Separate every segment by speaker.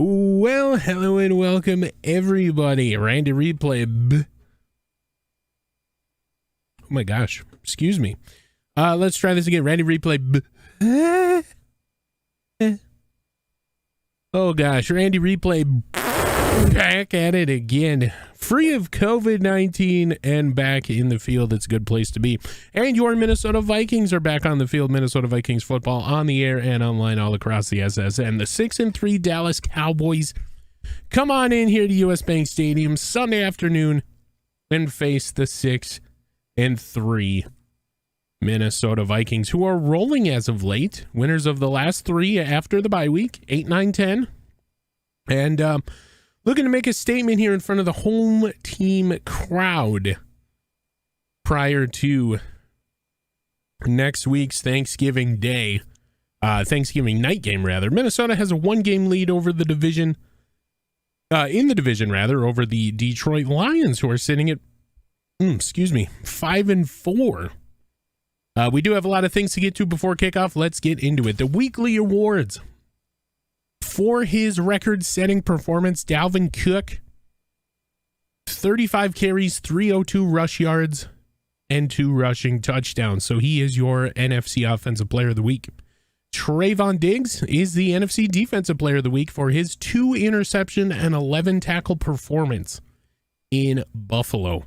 Speaker 1: Well, hello and welcome everybody. Randy Replay. Oh my gosh, excuse me. Let's try this again. Randy Replay. Oh gosh, Randy Replay back at it again. Free of COVID-19 and back in the field. It's a good place to be. And your Minnesota Vikings are back on the field. Minnesota Vikings football on the air and online all across the SSN. The 6-3 Dallas Cowboys come on in here to US Bank Stadium Sunday afternoon and face the 6-3 Minnesota Vikings, who are rolling as of late. Winners of the last three after the bye week, 8, 9, 10. And looking to make a statement here in front of the home team crowd prior to next week's Thanksgiving Day, Thanksgiving night game, rather. Minnesota has a one-game lead over the division, over the Detroit Lions, who are sitting at, 5-4. We do have a lot of things to get to before kickoff. Let's get into it. The weekly awards. For his record-setting performance, Dalvin Cook, 35 carries, 302 rush yards, and 2 rushing touchdowns. So he is your NFC Offensive Player of the Week. Trayvon Diggs is the NFC Defensive Player of the Week for his 2 interception and 11 tackle performance in Buffalo.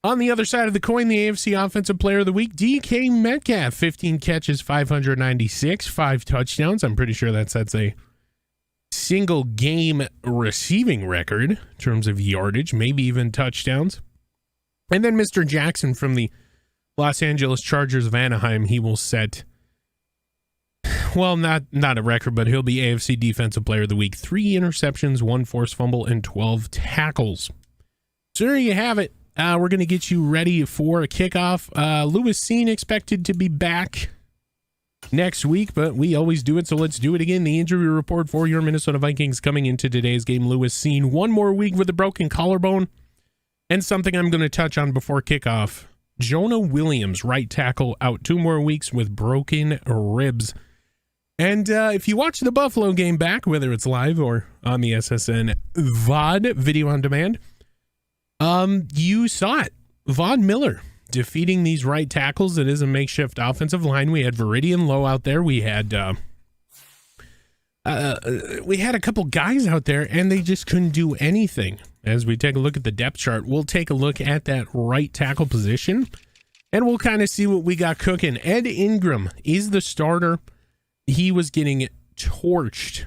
Speaker 1: On the other side of the coin, the AFC Offensive Player of the Week, DK Metcalf, 15 catches, 596, 5 touchdowns. I'm pretty sure that sets a single game receiving record in terms of yardage, maybe even touchdowns. And then Mr. Jackson from the Los Angeles Chargers of Anaheim, he will set, well, not a record, but he'll be AFC Defensive Player of the Week. 3 interceptions, 1 forced fumble, and 12 tackles. So there you have it. We're going to get you ready for a kickoff. Lewis Cine expected to be back next week, but we always do it, so let's do it again. The injury report for your Minnesota Vikings coming into today's game. Lewis Cine, 1 more week with a broken collarbone, and something I'm going to touch on before kickoff. Jonah Williams, right tackle, out 2 more weeks with broken ribs. And if you watch the Buffalo game back, whether it's live or on the SSN VOD, video on demand, you saw it. Von Miller defeating these right tackles. It is a makeshift offensive line. We had Viridian Lowe out there. We had a couple guys out there, and they just couldn't do anything. As we take a look at the depth chart, we'll take a look at that right tackle position, and we'll kind of see what we got cooking. Ed Ingram is the starter. He was getting torched.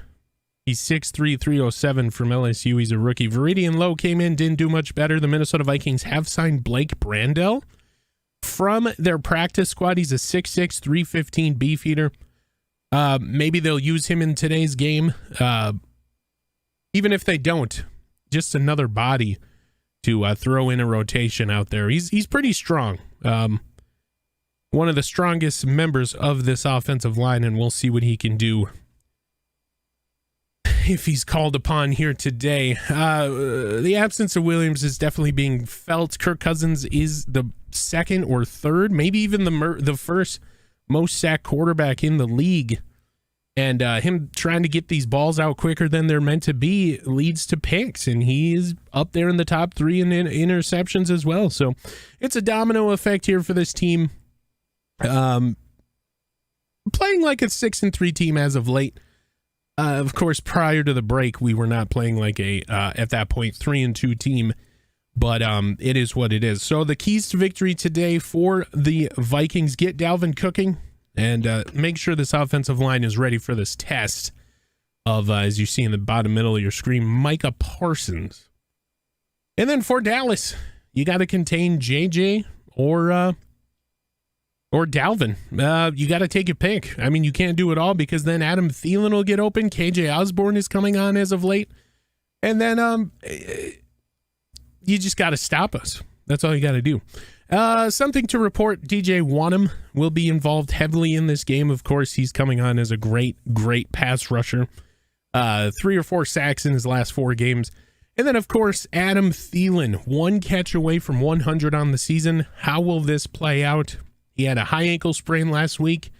Speaker 1: He's 6'3", 307 from LSU. He's a rookie. Viridian Lowe came in, didn't do much better. The Minnesota Vikings have signed Blake Brandel from their practice squad. He's a 6'6", 315 beefeater. Maybe they'll use him in today's game. Even if they don't, just another body to throw in a rotation out there. He's pretty strong. One of the strongest members of this offensive line, and we'll see what he can do if he's called upon here today. The absence of Williams is definitely being felt. Kirk Cousins is the second or third, maybe even the first most sacked quarterback in the league. And him trying to get these balls out quicker than they're meant to be leads to picks. And he is up there in the top 3 in interceptions as well. So it's a domino effect here for this team. Playing like a 6-3 team as of late. Of course, prior to the break, we were not playing like a, at that point, 3-2 team, but it is what it is. So the keys to victory today for the Vikings: get Dalvin cooking and make sure this offensive line is ready for this test of, as you see in the bottom middle of your screen, Micah Parsons. And then for Dallas, you got to contain JJ or Dalvin. You got to take a pick. I mean, you can't do it all because then Adam Thielen will get open. KJ Osborne is coming on as of late. And then you just got to stop us. That's all you got to do. Something to report, DJ Wanham will be involved heavily in this game. Of course, he's coming on as a great pass rusher. 3 or 4 sacks in his last 4 games. And then, of course, Adam Thielen, 1 catch away from 100 on the season. How will this play out? He had a high ankle sprain last week.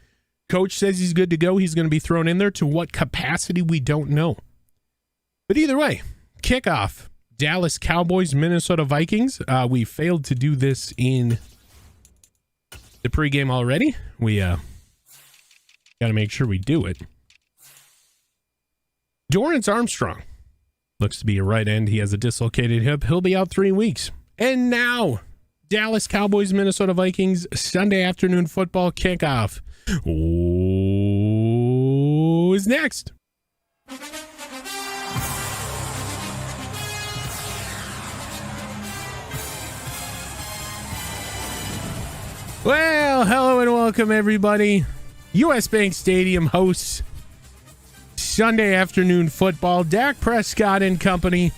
Speaker 1: Coach says he's good to go. He's going to be thrown in there. To what capacity, we don't know. But either way, kickoff. Dallas Cowboys, Minnesota Vikings. We failed to do this in the pregame already. We got to make sure we do it. Dorrance Armstrong looks to be a right end. He has a dislocated hip. He'll be out 3 weeks. And now, Dallas Cowboys, Minnesota Vikings, Sunday afternoon football kickoff. Who's next? Well, hello and welcome, everybody. US Bank Stadium hosts Sunday afternoon football. Dak Prescott and company,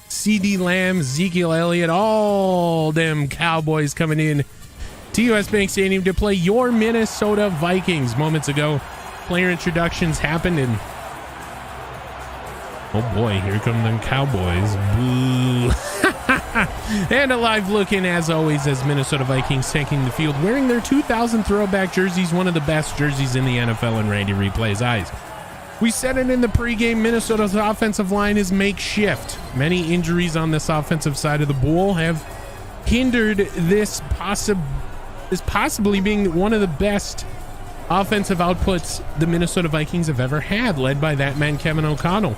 Speaker 1: CD Lamb, Ezekiel Elliott, all them Cowboys coming in to US Bank Stadium to play your Minnesota Vikings. Moments ago, player introductions happened, and oh boy, here come them Cowboys. Boo. And a live look in, as always, as Minnesota Vikings taking the field wearing their 2000 throwback jerseys, one of the best jerseys in the NFL in Randy Replay's eyes. We said it in the pregame, Minnesota's offensive line is makeshift. Many injuries on this offensive side of the ball have hindered this possibly being one of the best offensive outputs the Minnesota Vikings have ever had, led by that man Kevin O'Connell.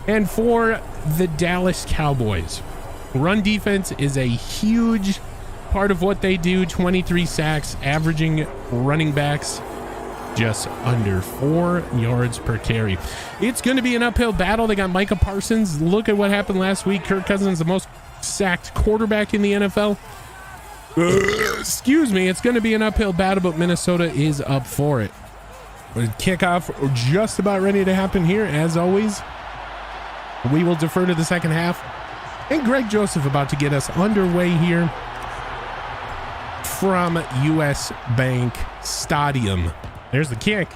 Speaker 1: And for the Dallas Cowboys, run defense is a huge part of what they do. 23 sacks, averaging running backs just under 4 yards per carry. It's going to be an uphill battle. They got Micah Parsons. Look at what happened last week. Kirk Cousins, the most sacked quarterback in the NFL. Excuse me. It's going to be an uphill battle, but Minnesota is up for it. Kickoff just about ready to happen here. As always, we will defer to the second half. And Greg Joseph about to get us underway here from US Bank Stadium. There's the kick.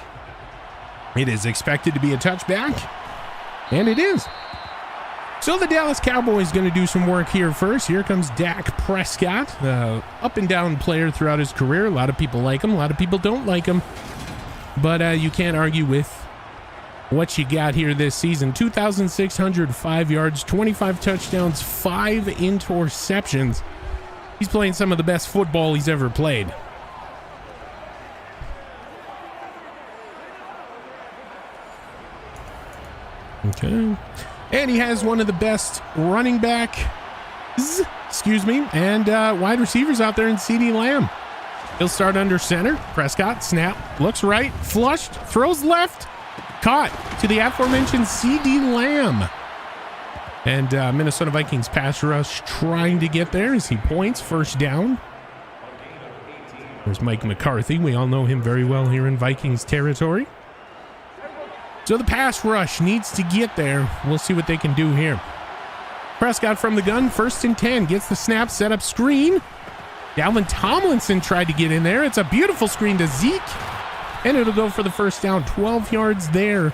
Speaker 1: It is expected to be a touchback, and it is. So the Dallas Cowboys going to do some work here first. Here comes Dak Prescott, up and down player throughout his career. A lot of people like him. A lot of people don't like him. But you can't argue with what you got here this season. 2,605 yards, 25 touchdowns, 5 interceptions. He's playing some of the best football he's ever played. Okay. And he has one of the best running backs, and wide receivers out there in CD Lamb. He'll start under center. Prescott, snap, looks right, flushed, throws left, caught to the aforementioned CD Lamb. And Minnesota Vikings pass rush trying to get there as he points, first down. There's Mike McCarthy. We all know him very well here in Vikings territory. So the pass rush needs to get there. We'll see what they can do here. Prescott from the gun, 1st and 10, gets the snap, set up screen. Dalvin Tomlinson tried to get in there. It's a beautiful screen to Zeke, and it'll go for the first down, 12 yards there.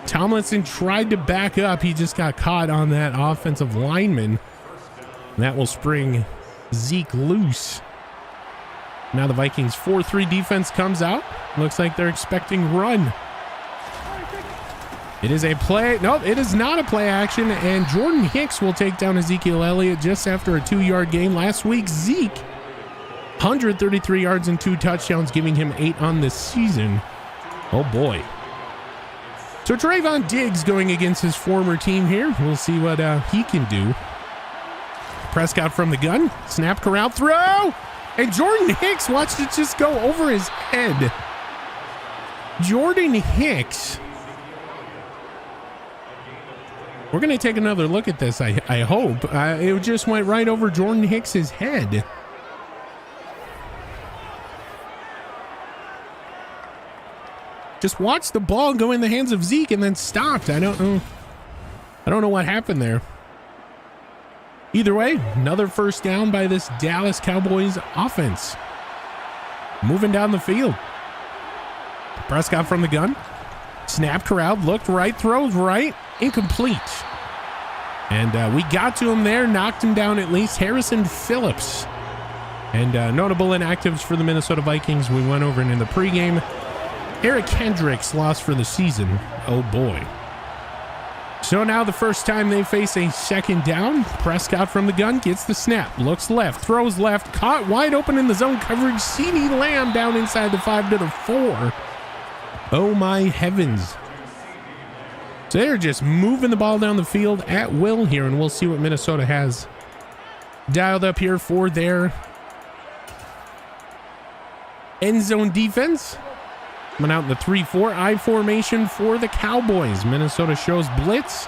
Speaker 1: Tomlinson tried to back up. He just got caught on that offensive lineman. That will spring Zeke loose. Now the Vikings 4-3 defense comes out. Looks like they're expecting run. It is a play. Nope, it is not a play action. And Jordan Hicks will take down Ezekiel Elliott just after a 2-yard gain. Last week, Zeke, 133 yards and 2 touchdowns, giving him 8 on the season. Oh, boy. So Trayvon Diggs going against his former team here. We'll see what he can do. Prescott from the gun. Snap, corral, throw. And Jordan Hicks watched it just go over his head. Jordan Hicks. We're going to take another look at this, I hope. It just went right over Jordan Hicks' head. Just watch the ball go in the hands of Zeke and then stopped. I don't know what happened there. Either way, another first down by this Dallas Cowboys offense. Moving down the field. Prescott from the gun. Snap, corralled, looked right, throws right, incomplete. And we got to him there, knocked him down at least. Harrison Phillips. And notable inactives for the Minnesota Vikings. We went over it in the pregame. Eric Hendricks lost for the season. Oh boy. So now the first time they face a second down, Prescott from the gun gets the snap, looks left, throws left, caught wide open in the zone coverage. CeeDee Lamb down inside the 5 to the 4. Oh my heavens. So they're just moving the ball down the field at will here, and we'll see what Minnesota has dialed up here for their end zone defense. Coming out in the 3-4 I formation for the Cowboys. Minnesota shows blitz.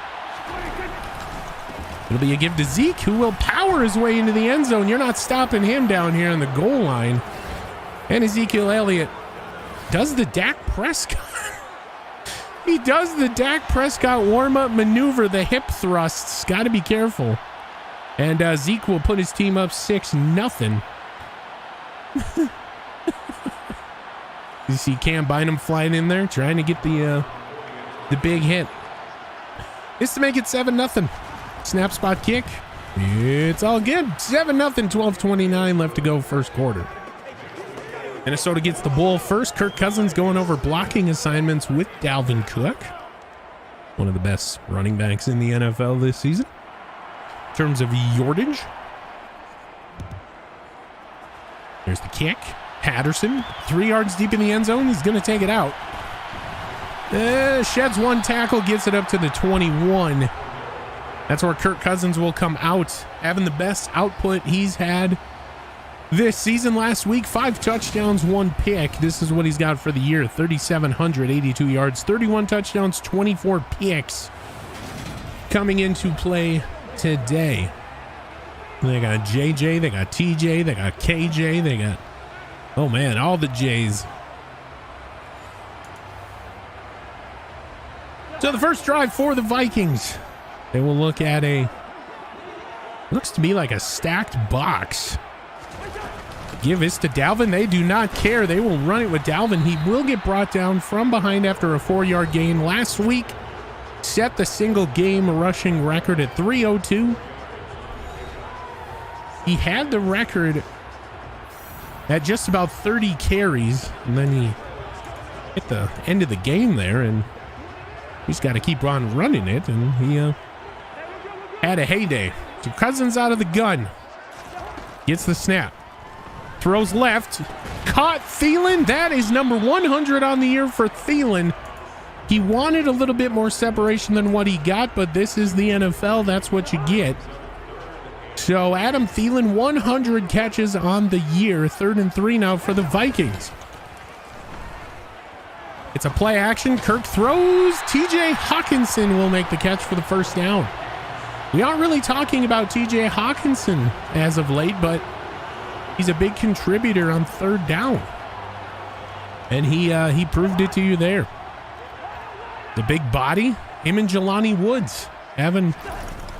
Speaker 1: It'll be a give to Zeke, who will power his way into the end zone. You're not stopping him down here on the goal line. And Ezekiel Elliott does the Dak Prescott. He does the Dak Prescott warm-up maneuver, the hip thrusts. Got to be careful. And Zeke will put his team up 6-0. You see Cam Bynum flying in there, trying to get the big hit. It's to make it 7-0. Snap spot kick. It's all good. 7-0, 12:29 left to go first quarter. Minnesota gets the ball first. Kirk Cousins going over blocking assignments with Dalvin Cook. One of the best running backs in the NFL this season in terms of yardage. There's the kick. Patterson, 3 yards deep in the end zone. He's going to take it out. Sheds one tackle, gets it up to the 21. That's where Kirk Cousins will come out, having the best output he's had this season. Last week, 5 touchdowns, 1 pick. This is what he's got for the year. 3,782 yards, 31 touchdowns, 24 picks coming into play today. They got JJ, they got TJ, they got KJ, they got... Oh man, all the J's. So the first drive for the Vikings. They will look at looks to be like a stacked box. Give this to Dalvin. They do not care. They will run it with Dalvin. He will get brought down from behind after a 4-yard gain. Last week, set the single game rushing record at 302. He had the record at just about 30 carries, and then he hit the end of the game there, and he's got to keep on running it, and he had a heyday. So Cousins out of the gun, gets the snap, throws left, caught Thielen. That is number 100 on the year for Thielen. He wanted a little bit more separation than what he got, but this is the NFL. That's what you get. So Adam Thielen, 100 catches on the year. 3rd and 3 now for the Vikings. It's a play action. Kirk throws. TJ Hawkinson will make the catch for the first down. We aren't really talking about TJ Hawkinson as of late, but he's a big contributor on 3rd down. And he proved it to you there. The big body, him and Jelani Woods having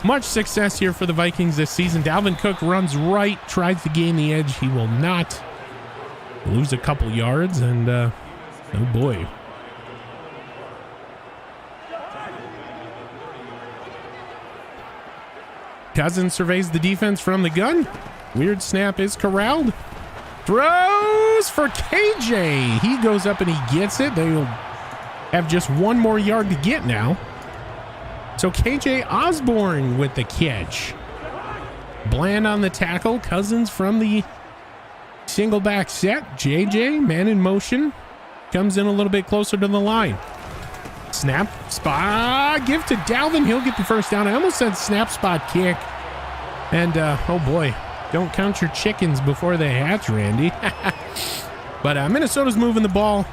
Speaker 1: much success here for the Vikings this season. Dalvin Cook runs right, tries to gain the edge. He will not. Lose a couple yards, and oh boy. Cousins surveys the defense from the gun. Weird snap is corralled. Throws for KJ. He goes up and he gets it. They will have just 1 more yard to get now. So KJ Osborne with the catch. Bland on the tackle. Cousins from the single back set. JJ, man in motion, comes in a little bit closer to the line. Snap spot. Give to Dalvin. He'll get the first down. I almost said snap spot kick. And oh boy, don't count your chickens before they hatch, Randy. But Minnesota's moving the ball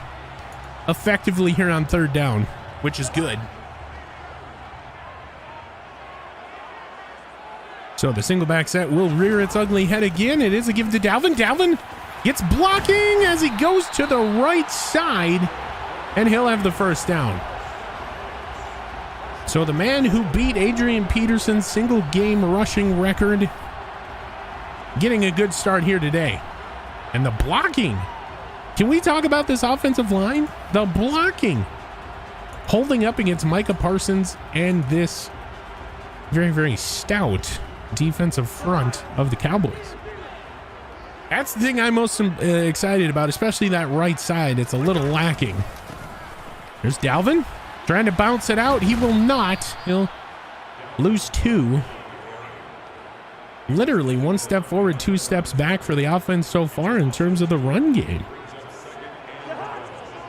Speaker 1: effectively here on 3rd down, which is good. So the single back set will rear its ugly head again. It is a give to Dalvin. Dalvin gets blocking as he goes to the right side, and he'll have the first down. So the man who beat Adrian Peterson's single game rushing record getting a good start here today. And the blocking. Can we talk about this offensive line? The blocking. Holding up against Micah Parsons and this very, very stout defensive front of the Cowboys. That's the thing I'm most excited about, especially that right side. It's a little lacking. There's Dalvin. Trying to bounce it out. He will not. He'll lose 2. Literally 1 step forward, 2 steps back for the offense so far in terms of the run game.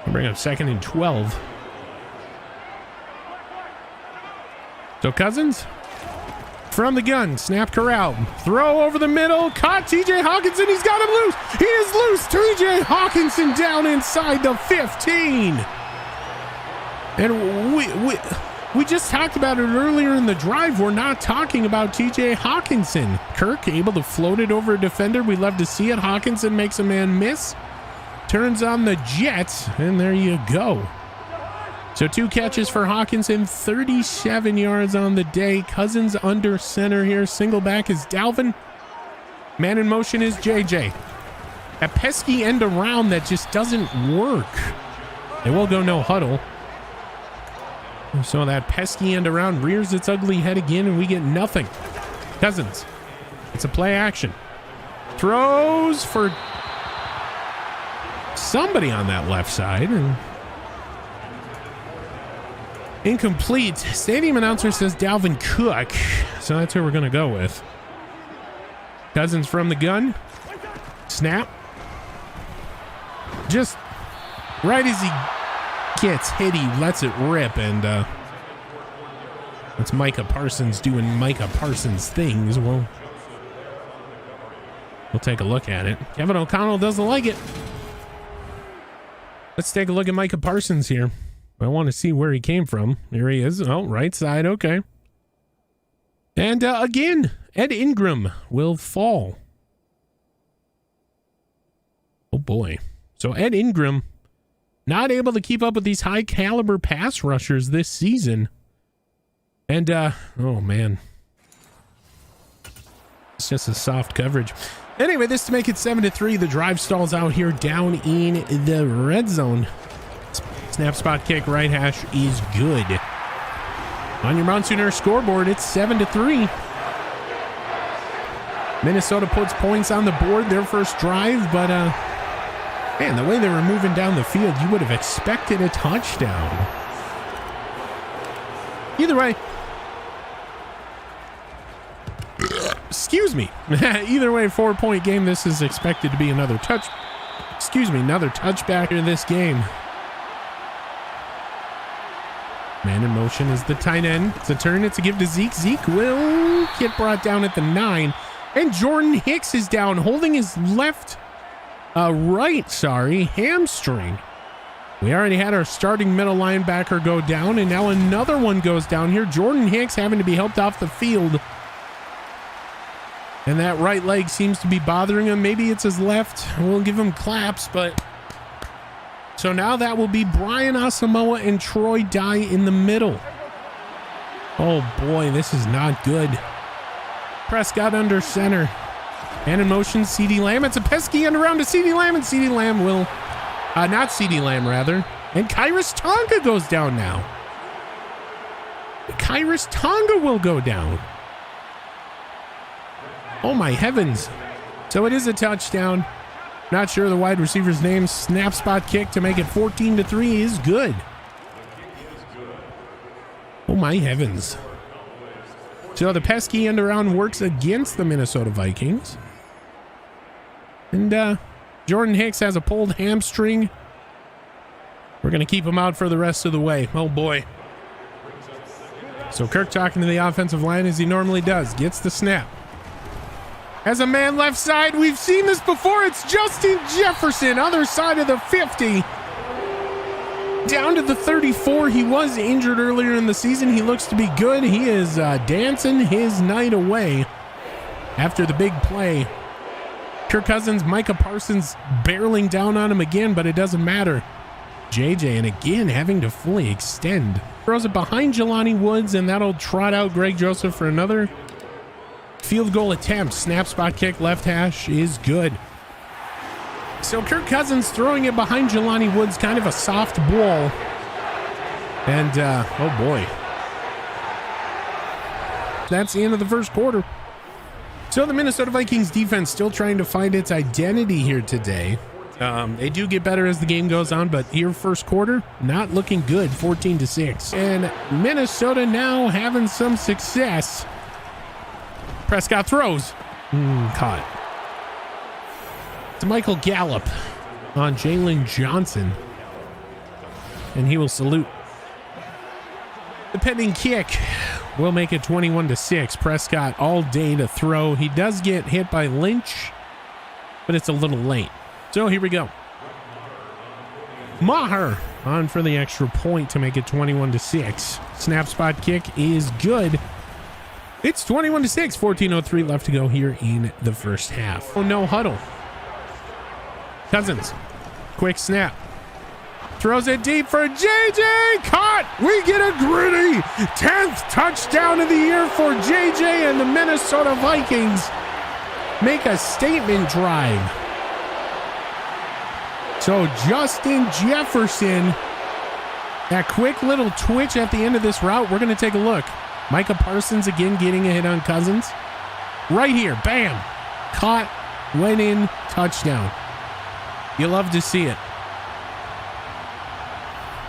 Speaker 1: I'll bring up 2nd and 12. So Cousins from the gun, snap corral, throw over the middle, caught TJ Hawkinson. He's got him loose. He is loose. TJ Hawkinson down inside the 15. And we just talked about it earlier in the drive. We're not talking about TJ Hawkinson. Kirk able to float it over a defender. We love to see it. Hawkinson makes a man miss. Turns on the Jets, and there you go. So 2 catches for Hawkinson, 37 yards on the day. Cousins under center here. Single back is Dalvin. Man in motion is JJ. A pesky end around that just doesn't work. They will go no huddle. So that pesky end around rears its ugly head again, and we get nothing. Cousins. It's a play action. Throws for somebody on that left side, and incomplete. Stadium announcer says Dalvin Cook, so that's who we're going to go with. Cousins from the gun. Snap. Just right as he gets hit, he lets it rip, and it's Micah Parsons doing Micah Parsons things. We'll take a look at it. Kevin O'Connell doesn't like it. Let's take a look at Micah Parsons here. I want to see where he came from. Here he is. Oh, right side. Okay. And again, Ed Ingram will fall. Oh, boy. So Ed Ingram not able to keep up with these high caliber pass rushers this season. And, oh, man. It's just a soft coverage. Anyway, this to make it 7-3. The drive stalls out here down in the red zone. Snap, spot, kick, right hash is good. On your Mountaineer scoreboard, it's 7-3. Minnesota puts points on the board, their first drive, but man, the way they were moving down the field, you would have expected a touchdown. Either way, excuse me. Either way, 4-point game. This is expected to be another another touchback in this game. Man in motion is the tight end. It's a turn. It's a give to Zeke. Zeke will get brought down at the 9. And Jordan Hicks is down, holding his right hamstring. We already had our starting middle linebacker go down, and now another one goes down here. Jordan Hicks having to be helped off the field. And that right leg seems to be bothering him. Maybe it's his left. We'll give him claps, but... So now that will be Brian Asamoah and Troy Dye in the middle. Oh boy, this is not good. Prescott under center. Man in motion, CeeDee Lamb. It's a pesky end around to CeeDee Lamb, and CeeDee Lamb will... not CeeDee Lamb, rather. And Kyrus Tonga goes down now. Kyrus Tonga will go down. Oh my heavens. So it is a touchdown. Not sure the wide receiver's name. Snap, spot, kick to make it 14-3 is good. Oh my heavens. So the pesky end around works against the Minnesota Vikings. And Jordan Hicks has a pulled hamstring. We're going to keep him out for the rest of the way. Oh boy. So Kirk talking to the offensive line as he normally does. Gets the snap. As a man left side, we've seen this before. It's Justin Jefferson, other side of the 50. Down to the 34. He was injured earlier in the season. He looks to be good. He is dancing his night away after the big play. Kirk Cousins, Micah Parsons barreling down on him again, but it doesn't matter. JJ, and again, having to fully extend. Throws it behind Jelani Woods, and that'll trot out Greg Joseph for another field goal attempt. Snap, spot, kick, left hash is good. So Kirk Cousins throwing it behind Jelani Woods, kind of a soft ball. And, oh boy. That's the end of the first quarter. So the Minnesota Vikings defense still trying to find its identity here today. They do get better as the game goes on, but here first quarter, not looking good, 14-6. And Minnesota now having some success. Prescott throws. Caught. To Michael Gallup on Jalen Johnson. And he will salute. The pending kick will make it 21-6. Prescott all day to throw. He does get hit by Lynch, but it's a little late. So here we go. Maher on for the extra point to make it 21-6. Snap spot kick is good. It's 21-6. 14:03 left to go here in the first half. Oh, no huddle. Cousins, quick snap. Throws it deep for JJ. Caught. We get a gritty 10th touchdown of the year for JJ, and the Minnesota Vikings make a statement drive. So Justin Jefferson, that quick little twitch at the end of this route, we're going to take a look. Micah Parsons again getting a hit on Cousins. Right here, bam. Caught, went in, touchdown. You love to see it.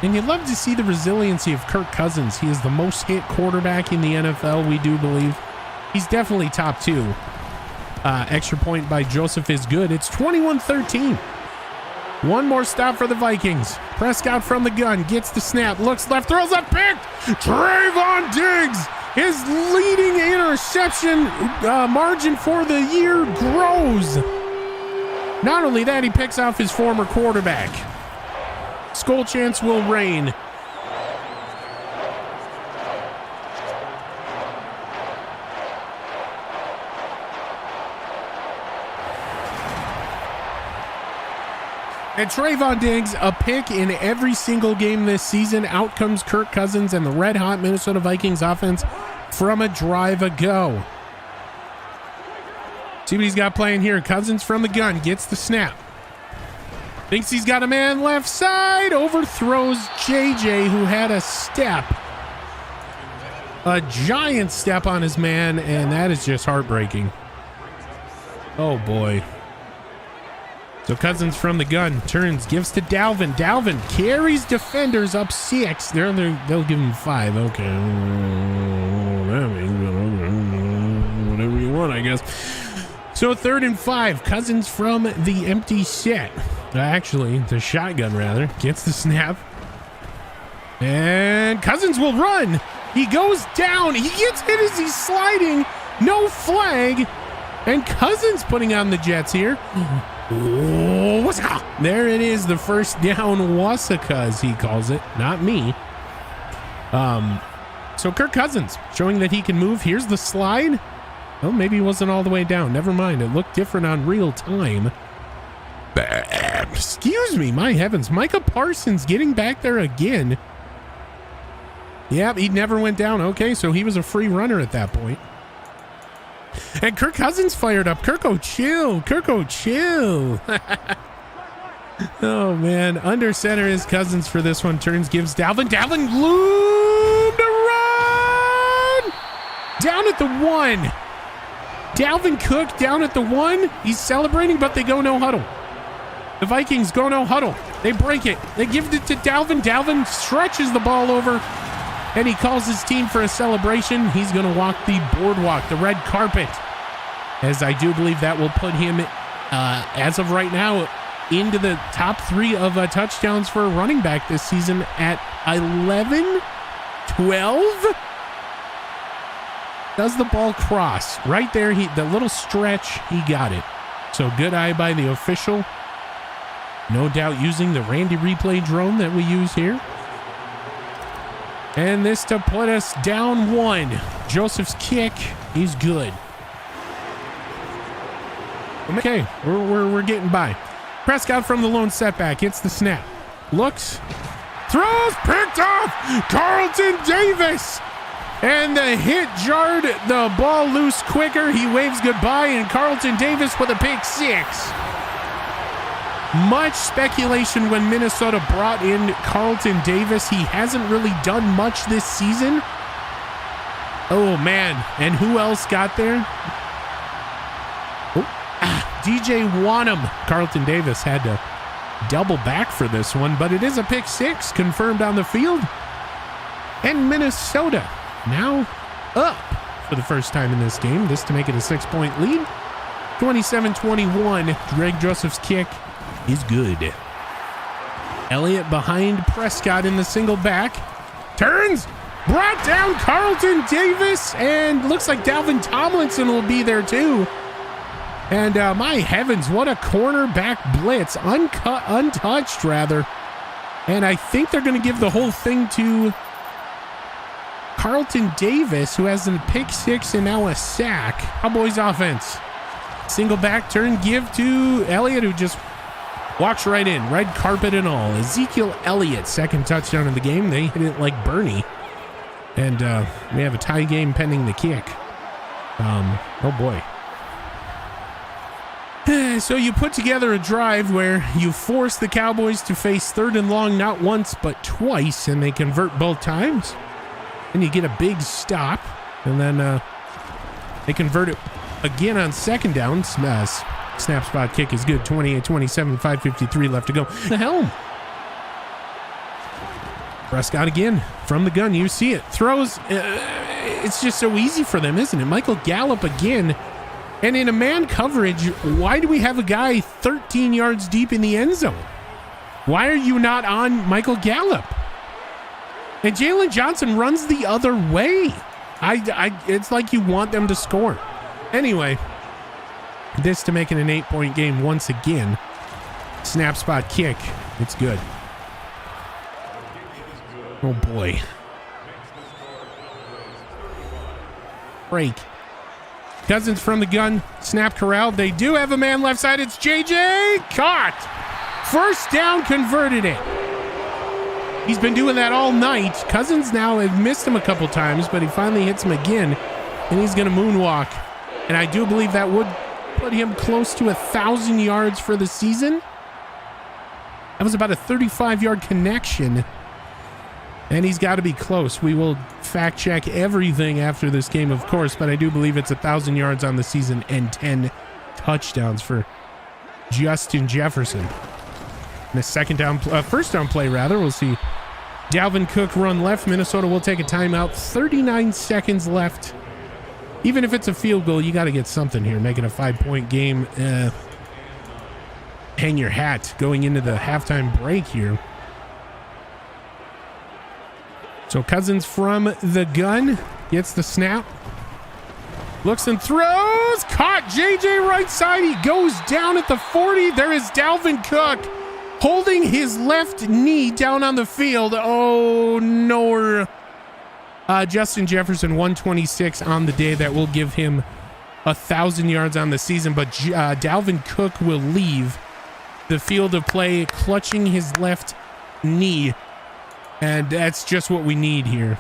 Speaker 1: And you love to see the resiliency of Kirk Cousins. He is the most hit quarterback in the NFL, we do believe. He's definitely top 2. Extra point by Joseph is good. It's 21-13. One more stop for the Vikings. Prescott from the gun, gets the snap, looks left, throws a pick. Trayvon Diggs, his leading interception margin for the year grows. Not only that, he picks off his former quarterback. Skull chance will reign. And Trayvon Diggs, a pick in every single game this season. Out comes Kirk Cousins and the red-hot Minnesota Vikings offense from a drive ago. See what he's got playing here. Cousins from the gun, gets the snap. Thinks he's got a man left side. Overthrows JJ, who had a step. A giant step on his man, and that is just heartbreaking. Oh, boy. So Cousins from the gun, turns, gives to Dalvin. Dalvin carries defenders up 6. They'll give him 5. Okay. Whatever you want, I guess. So 3rd and 5. Cousins from the empty set. Actually, the shotgun, rather. Gets the snap. And Cousins will run. He goes down. He gets hit as he's sliding. No flag. And Cousins putting on the Jets here. Oh, Wasaka. There it is, the first down, Wasaka, as he calls it, not me. So Kirk Cousins showing that he can move. Here's the slide. Oh, maybe he wasn't all the way down. Never mind. It looked different on real time. Excuse me, my heavens. Micah Parsons getting back there again. Yep, he never went down. Okay, so he was a free runner at that point. And Kirk Cousins fired up. Kirko, chill. Kirko, chill. Oh, man. Under center is Cousins for this one. Turns, gives Dalvin. Dalvin Gloom to run. Down at the 1. Dalvin Cook down at the 1. He's celebrating, but they go no huddle. The Vikings go no huddle. They break it. They give it to Dalvin. Dalvin stretches the ball over. And he calls his team for a celebration. He's going to walk the boardwalk, the red carpet, as I do believe that will put him, as of right now, into the top 3 of touchdowns for a running back this season at 11, 12. Does the ball cross? Right there, the little stretch, he got it. So good eye by the official. No doubt using the Randy replay drone that we use here. And this to put us down 1. Joseph's kick is good. Okay, we're getting by. Prescott from the lone setback hits the snap. Looks, throws, picked off. Carlton Davis. And the hit jarred the ball loose quicker. He waves goodbye, and Carlton Davis with a pick 6. Much speculation when Minnesota brought in Carlton Davis. He hasn't really done much this season. Oh, man. And who else got there? DJ Wanham. Carlton Davis had to double back for this one, but it is a pick six confirmed on the field. And Minnesota now up for the first time in this game. This to make it a 6-point lead. 27-21. Greg Joseph's kick is good. Elliott behind Prescott in the single back. Turns. Brought down Carlton Davis. And looks like Dalvin Tomlinson will be there too. And my heavens, what a cornerback blitz. Untouched rather. And I think they're going to give the whole thing to Carlton Davis, who has a pick six and now a sack. Cowboys offense. Single back turn give to Elliott, who just walks right in. Red carpet and all. Ezekiel Elliott, second touchdown of the game. They hit it like Bernie. And we have a tie game pending the kick. Oh boy. So you put together a drive where you force the Cowboys to face third and long not once but twice, and they convert both times. And you get a big stop, and then they convert it again on second down. Snap spot kick is good. 28-27, 5:53 left to go. The helm. Prescott again from the gun. You see it. Throws. It's just so easy for them, isn't it? Michael Gallup again. And in a man coverage, why do we have a guy 13 yards deep in the end zone? Why are you not on Michael Gallup? And Jalen Johnson runs the other way. It's like you want them to score. Anyway, this to make it an 8-point game once again. Snap spot kick. It's good. Oh boy. Break. Cousins from the gun. Snap corralled. They do have a man left side. It's JJ. Caught. First down, converted it. He's been doing that all night. Cousins now have missed him a couple times, but he finally hits him again, and he's going to moonwalk. And I do believe that would put him close to 1,000 yards for the season. That was about a 35-yard connection. And he's got to be close. We will fact check everything after this game, of course, but I do believe it's 1,000 yards on the season and 10 touchdowns for Justin Jefferson. And a first down play, rather. We'll see Dalvin Cook run left. Minnesota will take a timeout. 39 seconds left. Even if it's a field goal, you got to get something here. Making a 5-point game. Hang your hat going into the halftime break here. So Cousins from the gun gets the snap. Looks and throws. Caught. JJ right side. He goes down at the 40. There is Dalvin Cook holding his left knee down on the field. Oh, no. Justin Jefferson, 126 on the day. That will give him 1,000 yards on the season. But Dalvin Cook will leave the field of play clutching his left knee. And that's just what we need here.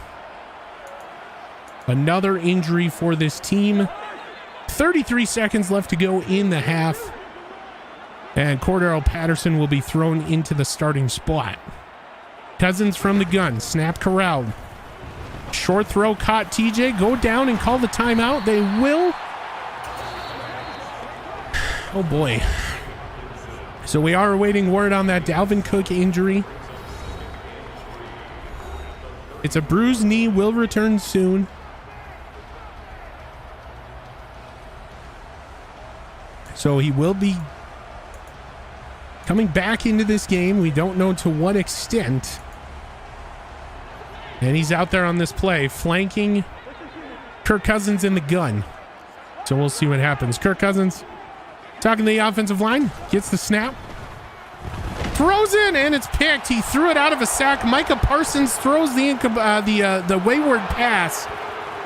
Speaker 1: Another injury for this team. 33 seconds left to go in the half. And Cordero Patterson will be thrown into the starting spot. Cousins from the gun. Snap corralled. Short throw caught TJ. Go down and call the timeout. They will. Oh boy. So we are awaiting word on that Dalvin Cook injury. It's a bruised knee, will return soon. So he will be coming back into this game. We don't know to what extent. And he's out there on this play, flanking Kirk Cousins in the gun. So we'll see what happens. Kirk Cousins talking to the offensive line, gets the snap. Throws in, and it's picked. He threw it out of a sack. Micah Parsons throws the wayward pass,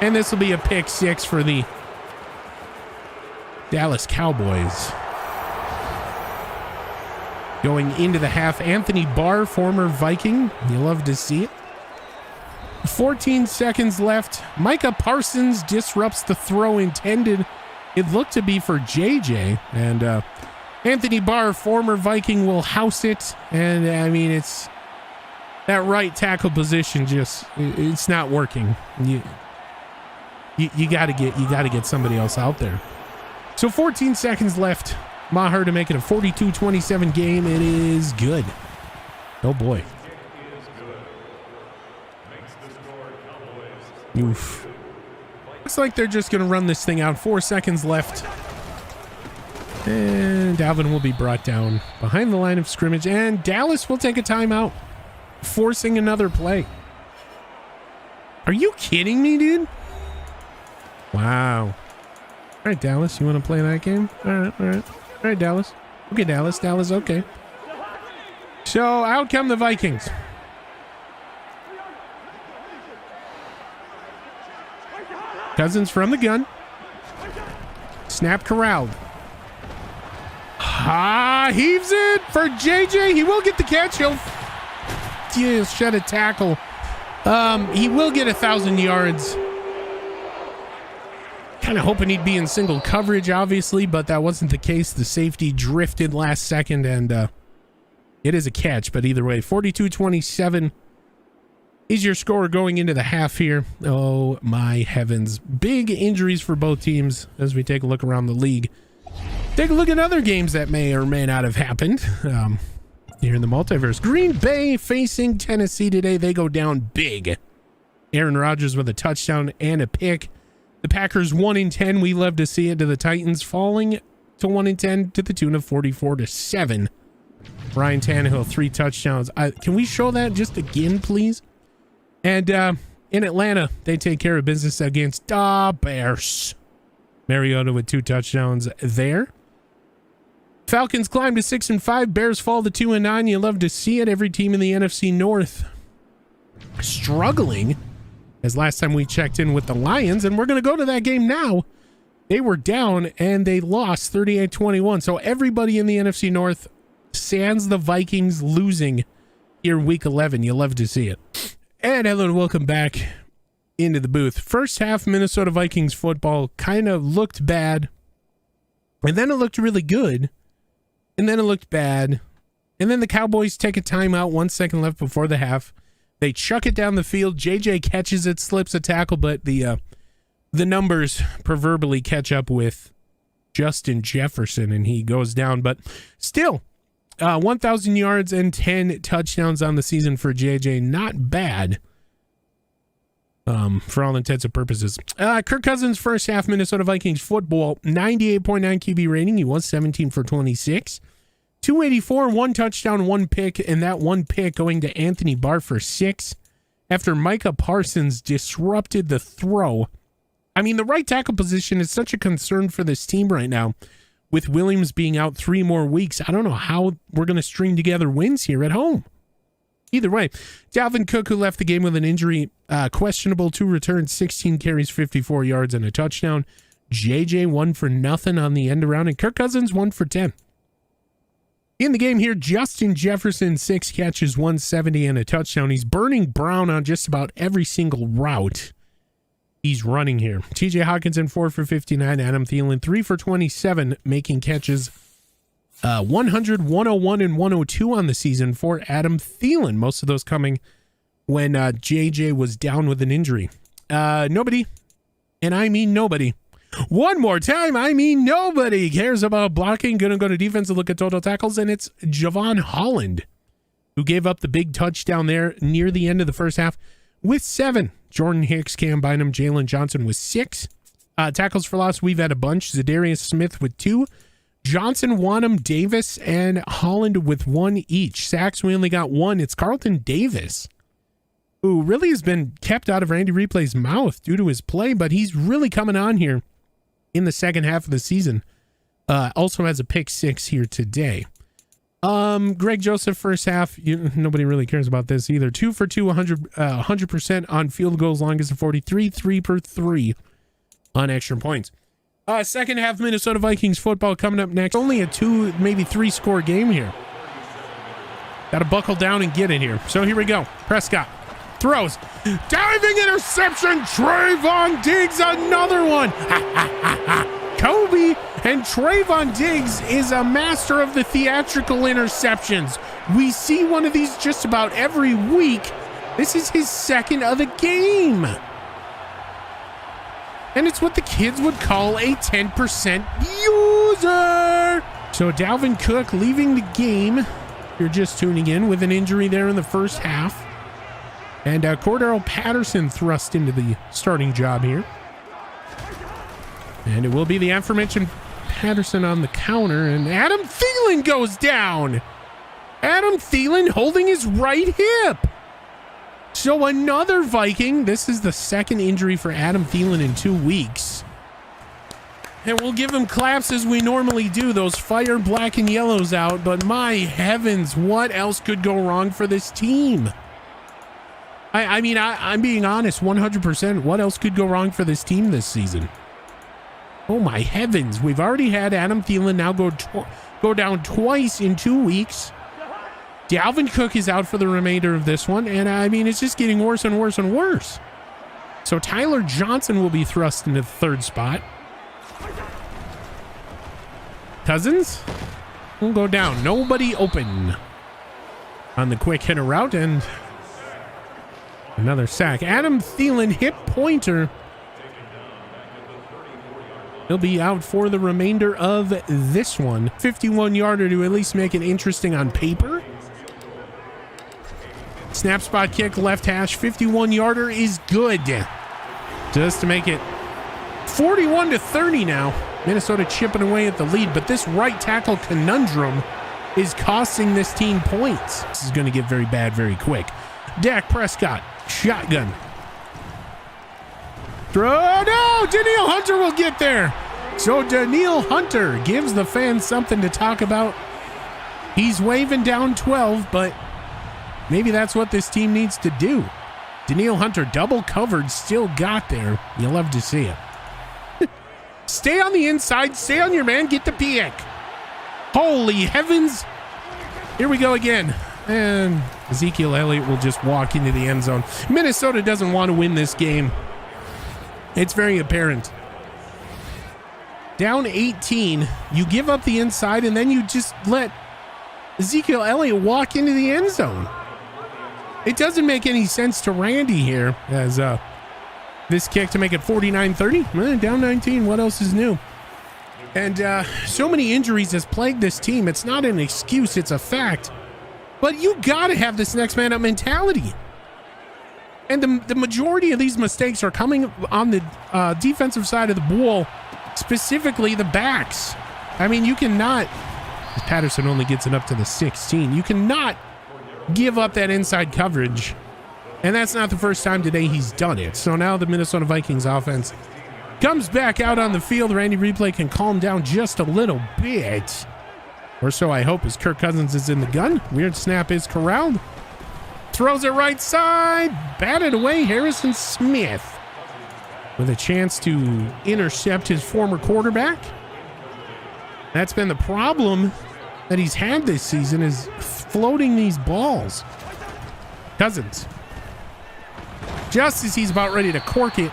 Speaker 1: and this will be a pick six for the Dallas Cowboys. Going into the half, Anthony Barr, former Viking. You love to see it. 14 seconds left. Micah Parsons disrupts the throw intended. It looked to be for JJ, and Anthony Barr, former Viking, will house it. And I mean, it's that right tackle position, just it's not working. You gotta get somebody else out there. So 14 seconds left Maher to make it a 42-27 game. It is good. Oh boy. Oof. Looks like they're just going to run this thing out. 4 seconds left. And Dalvin will be brought down behind the line of scrimmage. And Dallas will take a timeout, forcing another play. Are you kidding me, dude? Wow. All right, Dallas, you want to play that game? All right, all right. All right, Dallas. Okay, Dallas. Dallas, okay. So out come the Vikings. Cousins from the gun. Snap corralled. Heaves it for JJ. He will get the catch. He'll shed a tackle. He will get 1,000 yards. Kind of hoping he'd be in single coverage, obviously, but that wasn't the case. The safety drifted last second, and it is a catch. But either way, 42-27 is your score going into the half here. Oh, my heavens. Big injuries for both teams as we take a look around the league. Take a look at other games that may or may not have happened here in the multiverse. Green Bay facing Tennessee today. They go down big. Aaron Rodgers with a touchdown and a pick. The Packers 1-10. We love to see it, to the Titans falling to 1-10 to the tune of 44-7. Ryan Tannehill, 3 touchdowns. Can we show that just again, please? And in Atlanta, they take care of business against the Bears. Mariota with 2 touchdowns there. Falcons climb to 6-5. Bears fall to 2-9. You love to see it. Every team in the NFC North struggling, as last time we checked in with the Lions, and we're going to go to that game now. They were down and they lost 38-21. So everybody in the NFC North sans the Vikings losing here week 11. You love to see it. And hello and welcome back into the booth. First half Minnesota Vikings football kind of looked bad, and then it looked really good, and then it looked bad, and then the Cowboys take a timeout, 1 second left before the half. They chuck it down the field. JJ catches it, slips a tackle, but the numbers proverbially catch up with Justin Jefferson, and he goes down. But still, 1,000 yards and 10 touchdowns on the season for JJ. Not bad, for all intents and purposes. Kirk Cousins, first half Minnesota Vikings football, 98.9 QB rating. He was 17 for 26. 284, 1 touchdown, 1 pick, and that 1 pick going to Anthony Barr for 6 after Micah Parsons disrupted the throw. I mean, the right tackle position is such a concern for this team right now, with Williams being out 3 more weeks. I don't know how we're going to string together wins here at home. Either way, Dalvin Cook, who left the game with an injury, questionable, 2 returns, 16 carries, 54 yards, and a touchdown. JJ 1 for nothing on the end around, and Kirk Cousins 1 for 10. In the game here, Justin Jefferson, 6 catches, 170 and a touchdown. He's burning Brown on just about every single route he's running here. TJ Hawkinson, 4 for 59. Adam Thielen, 3 for 27, making catches 100, 101, and 102 on the season for Adam Thielen. Most of those coming when JJ was down with an injury. Nobody, and I mean nobody. One more time, I mean nobody cares about blocking. Gonna go to defense and look at total tackles, and it's Javon Holland, who gave up the big touchdown there near the end of the first half with 7. Jordan Hicks, Cam Bynum, Jalen Johnson with 6. Tackles for loss, we've had a bunch. Zadarius Smith with 2. Johnson, Wanham, Davis, and Holland with 1 each. Sacks, we only got 1. It's Carlton Davis, who really has been kept out of Randy Replay's mouth due to his play, but he's really coming on here in the second half of the season. Also has a pick 6 here today. Greg Joseph, first half, nobody really cares about this either. 2 for 2, 100% on field goals, longest of 43, 3 per 3 on extra points. Second half Minnesota Vikings football coming up next. Only a 2, maybe 3 score game here. Got to buckle down and get in here. So here we go. Prescott throws, diving interception. Trayvon Diggs, another one. Kobe and Trayvon Diggs is a master of the theatrical interceptions. We see one of these just about every week. This is his 2nd of the game. And it's what the kids would call a 10% user. So Dalvin Cook leaving the game, if you're just tuning in, with an injury there in the first half. And Cordero Patterson thrust into the starting job here. And it will be the aforementioned Patterson on the counter. And Adam Thielen goes down. Adam Thielen holding his right hip. So another Viking. This is the second injury for Adam Thielen in 2 weeks. And we'll give him claps as we normally do. Those fire black and yellows out. But my heavens, what else could go wrong for this team? I mean, I'm being honest, 100%. What else could go wrong for this team this season? Oh my heavens. We've already had Adam Thielen now go down twice in 2 weeks. Dalvin Cook is out for the remainder of this one. And I mean, it's just getting worse and worse and worse. So Tyler Johnson will be thrust into the third spot. Cousins will go down. Nobody open on the quick hitter route, and another sack. Adam Thielen, hip pointer. He'll be out for the remainder of this one. 51-yarder to at least make it interesting on paper. Snap spot kick, left hash. 51-yarder is good. Just to make it 41-30 now. Minnesota chipping away at the lead, but this right tackle conundrum is costing this team points. This is going to get very bad very quick. Dak Prescott, shotgun. Throw, no! Danielle Hunter will get there. So Danielle Hunter gives the fans something to talk about. He's waving down 12, but maybe that's what this team needs to do. Danielle Hunter, double covered, still got there. You'll love to see it. Stay on the inside. Stay on your man. Get the pick. Holy heavens. Here we go again. And Ezekiel Elliott will just walk into the end zone. Minnesota doesn't want to win this game. It's very apparent. Down 18. You give up the inside, and then you just let Ezekiel Elliott walk into the end zone. It doesn't make any sense to Randy here as this kick to make it 49-30. Down 19. What else is new? And so many injuries has plagued this team. It's not an excuse. It's a fact. But you got to have this next man up mentality. And the majority of these mistakes are coming on the defensive side of the ball, specifically the backs. I mean, you cannot, Patterson only gets it up to the 16. You cannot give up that inside coverage. And that's not the first time today he's done it. So now the Minnesota Vikings offense comes back out on the field. Randy Replay can calm down just a little bit. Or so I hope, as Kirk Cousins is in the gun. Weird snap is corralled. Throws it right side. Batted away. Harrison Smith with a chance to intercept his former quarterback. That's been the problem that he's had this season, is floating these balls. Cousins, just as he's about ready to cork it,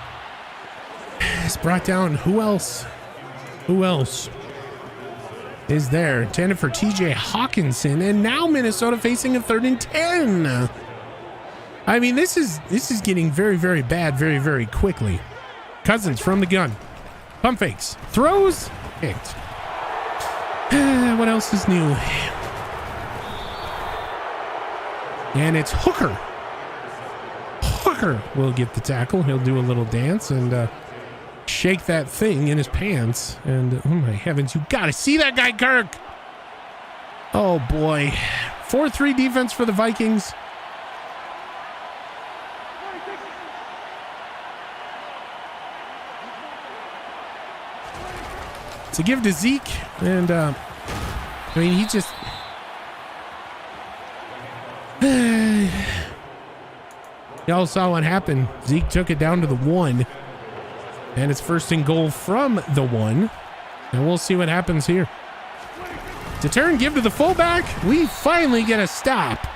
Speaker 1: it's brought down. Who else is there? Intended for TJ Hawkinson, and now Minnesota facing a 3rd and 10. I mean, this is getting very, very bad very, very quickly. Cousins from the gun. Pump fakes. Throws. Picked. What else is new? And it's Hooker. Hooker will get the tackle. He'll do a little dance and shake that thing in his pants. And oh my heavens, you gotta see that guy, Kirk. Oh boy. 4-3 defense for the Vikings. To give to Zeke, and I mean, he just y'all saw what happened. Zeke took it down to the 1, and it's 1st and goal from the 1, and we'll see what happens here. To turn, give to the fullback. We finally get a stop.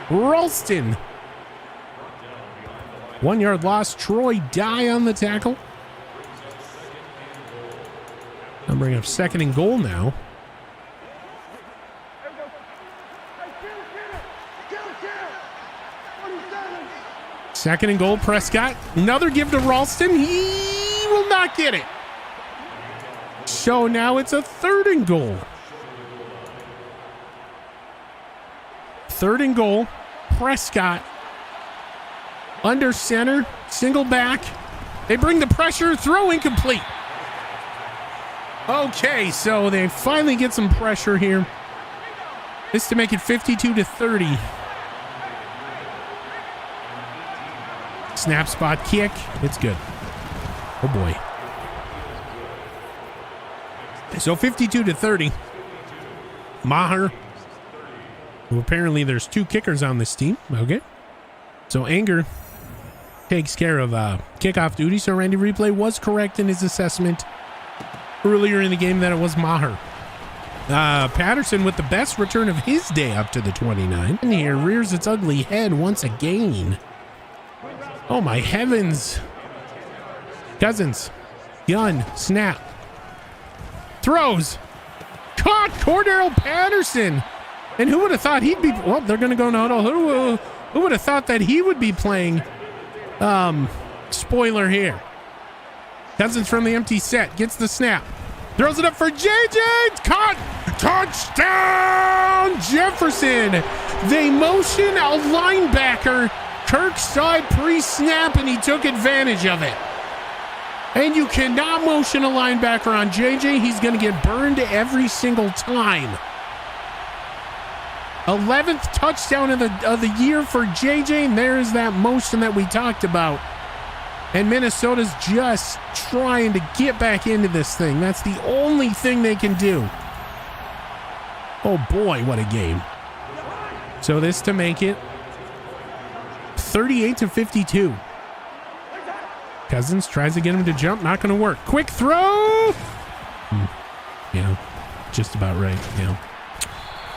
Speaker 1: Ralston, 1 yard loss. Troy Dye on the tackle. I'm bringing up 2nd and goal now. Second and goal, Prescott. Another give to Ralston. He will not get it. So now it's a 3rd and goal. 3rd and goal. Prescott under center, single back. They bring the pressure, throw incomplete. Okay, so they finally get some pressure here. This to make it 52-30. Snap spot kick. It's good. Oh boy. So 52-30. Maher, who apparently there's 2 kickers on this team. Okay. So Anger takes care of kickoff duty. So Randy Replay was correct in his assessment earlier in the game that it was Maher. Patterson with the best return of his day up to the 29. And here rears its ugly head once again. Oh my heavens. Cousins. Gun. Snap. Throws. Caught Cordero Patterson. And who would have thought he'd be... Well, they're going to go no. Who would have thought that he would be playing... spoiler here. Cousins from the empty set. Gets the snap. Throws it up for JJ. Caught. Touchdown Jefferson. They motion a linebacker. Kirk saw it pre-snap and he took advantage of it. And you cannot motion a linebacker on JJ. He's going to get burned every single time. 11th touchdown of the year for JJ, and there is that motion that we talked about. And Minnesota's just trying to get back into this thing. That's the only thing they can do. Oh boy, what a game. So this to make it 38-52. Cousins tries to get him to jump, not going to work. Quick throw. Yeah, just about right. Yeah.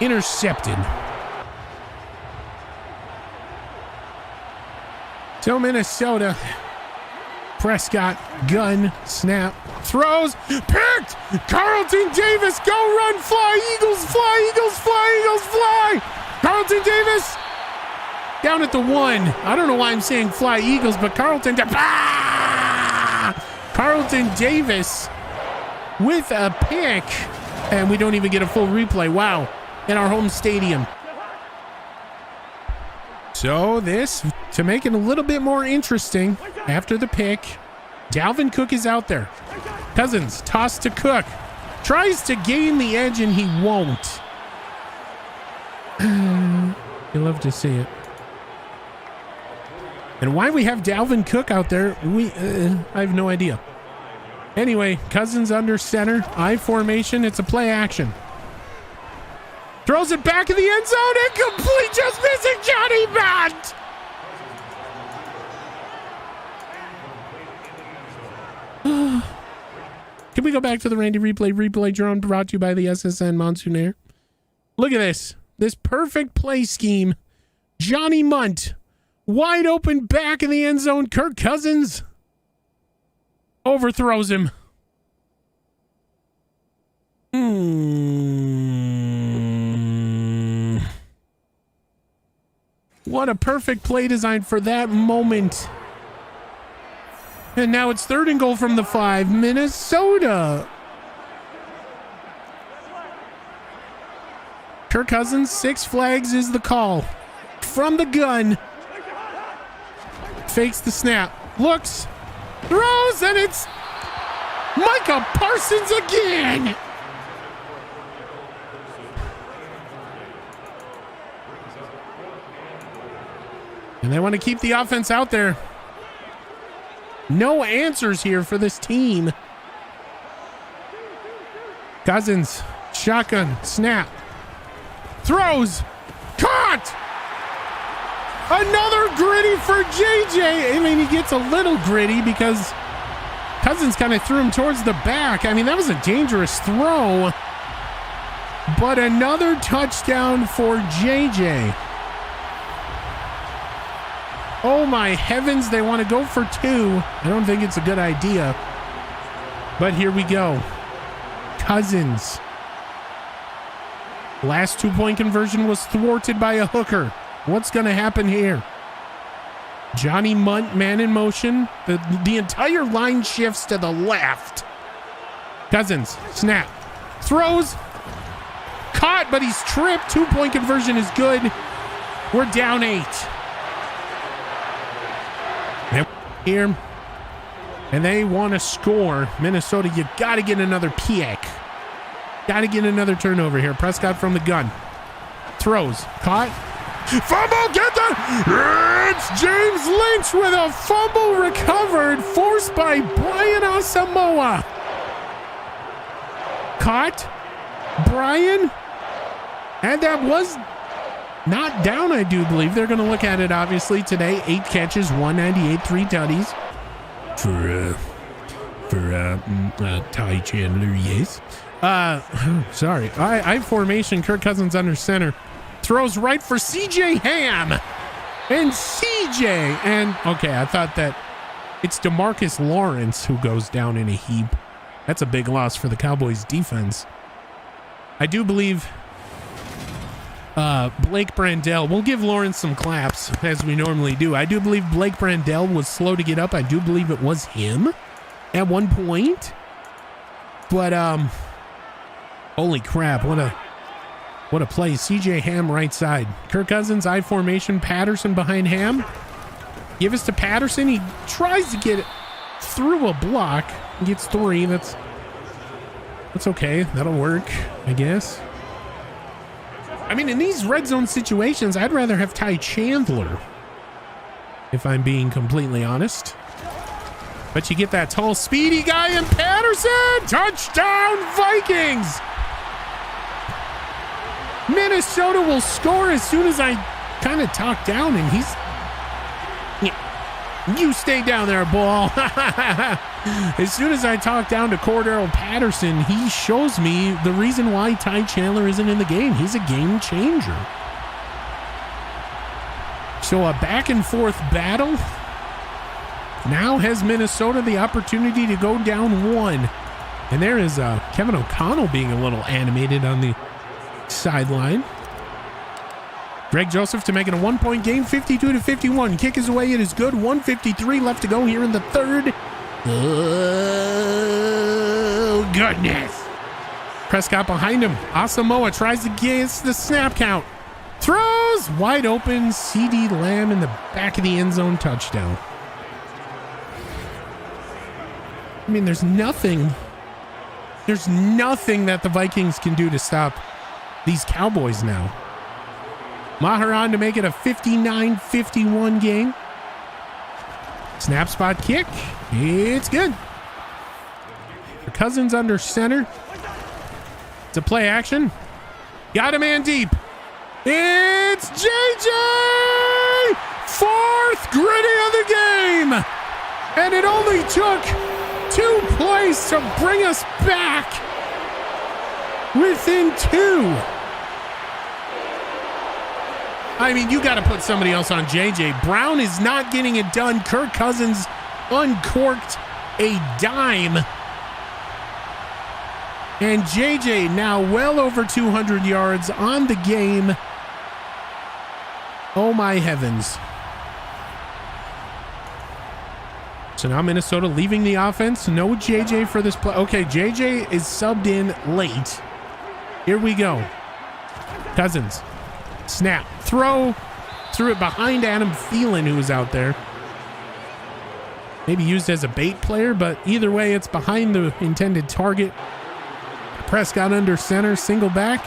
Speaker 1: Intercepted. So Minnesota, Prescott, gun, snap, throws, picked! Carlton Davis, go run, fly, Eagles, fly, Eagles, fly, Eagles, fly! Carlton Davis, down at the 1. I don't know why I'm saying fly Eagles, but Carlton Davis with a pick, and we don't even get a full replay. Wow. In our home stadium. So this, to make it a little bit more interesting, after the pick, Dalvin Cook is out there. Cousins, toss to Cook. Tries to gain the edge and he won't. You love to see it. And why we have Dalvin Cook out there, I have no idea. Anyway, Cousins under center, I formation, it's a play action. Throws it back in the end zone, incomplete, just missing Johnny Matt. Can we go back to the Randy replay drone brought to you by the SSN Monsoon Air? Look at this perfect play scheme. Johnny Munt, wide open back in the end zone. Kirk Cousins overthrows him. What a perfect play design for that moment. And now it's 3rd and goal from the 5. Minnesota. Kirk Cousins, 6 flags is the call. From the gun. Fakes the snap. Looks. Throws, and it's Micah Parsons again. And they want to keep the offense out there. No answers here for this team. Cousins, shotgun, snap. Throws. Caught! Another gritty for JJ. I mean, he gets a little gritty because Cousins kind of threw him towards the back. I mean, that was a dangerous throw. But another touchdown for JJ. Oh my heavens, they want to go for 2. I don't think it's a good idea. But here we go. Cousins. Last 2-point conversion was thwarted by a hooker. What's going to happen here? Johnny Munt, man in motion. The entire line shifts to the left. Cousins, snap. Throws. Caught, but he's tripped. 2-point conversion is good. We're down 8. Here. And they want to score. Minnesota, you got to get another pick. Got to get another turnover here. Prescott from the gun. Throws. Caught. Fumble. Get that. It's James Lynch with a fumble recovered. Forced by Brian Asamoah. Caught. Brian. And that was not down, I do believe. They're going to look at it, obviously, today. 8 catches, 198, 3 tutties. For Ty Chandler, yes. Sorry. I formation. Kirk Cousins under center. Throws right for CJ Ham. And CJ. And, okay, I thought that it's DeMarcus Lawrence who goes down in a heap. That's a big loss for the Cowboys defense. I do believe Blake Brandell, we'll give Lawrence some claps as we normally do. I do believe Blake Brandell was slow to get up. I do believe it was him at one point. But holy crap, what a play. CJ Ham right side. Kirk Cousins, I formation, Patterson behind Ham. Give us to Patterson. He tries to get it through a block. He gets 3. That's okay. That'll work, I guess. I mean, in these red zone situations, I'd rather have Ty Chandler, if I'm being completely honest. But you get that tall, speedy guy in Patterson. Touchdown, Vikings. Minnesota will score as soon as I kind of talk down, and he's... You stay down there, ball. As soon as I talk down to Cordero Patterson, he shows me the reason why Ty Chandler isn't in the game. He's a game changer. So a back and forth battle. Now has Minnesota the opportunity to go down 1. And there is Kevin O'Connell being a little animated on the sideline. Greg Joseph to make it a 1-point game, 52-51. Kick is away. It is good. 1:53 left to go here in the third. Oh, goodness. Prescott behind him. Asamoah tries to get the snap count. Throws wide open. CeeDee Lamb in the back of the end zone, touchdown. I mean, there's nothing that the Vikings can do to stop these Cowboys now. Maharan to make it a 59-51 game. Snap spot kick. It's good. Cousins under center. It's a play action. Got a man deep. It's JJ! 4th gritty of the game. And it only took 2 plays to bring us back within 2. I mean, you got to put somebody else on JJ. Brown is not getting it done. Kirk Cousins uncorked a dime. And JJ now well over 200 yards on the game. Oh my heavens. So now Minnesota leaving the offense. No JJ for this play. Okay, JJ is subbed in late. Here we go. Cousins. Snap. Throw. Threw it behind Adam Thielen, who was out there. Maybe used as a bait player, but either way, it's behind the intended target. Prescott under center, single back.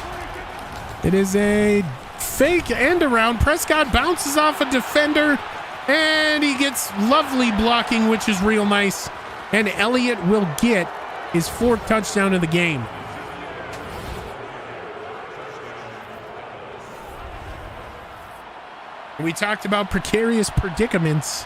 Speaker 1: It is a fake end around. Prescott bounces off a defender, and he gets lovely blocking, which is real nice. And Elliott will get his 4th touchdown of the game. We talked about precarious predicaments,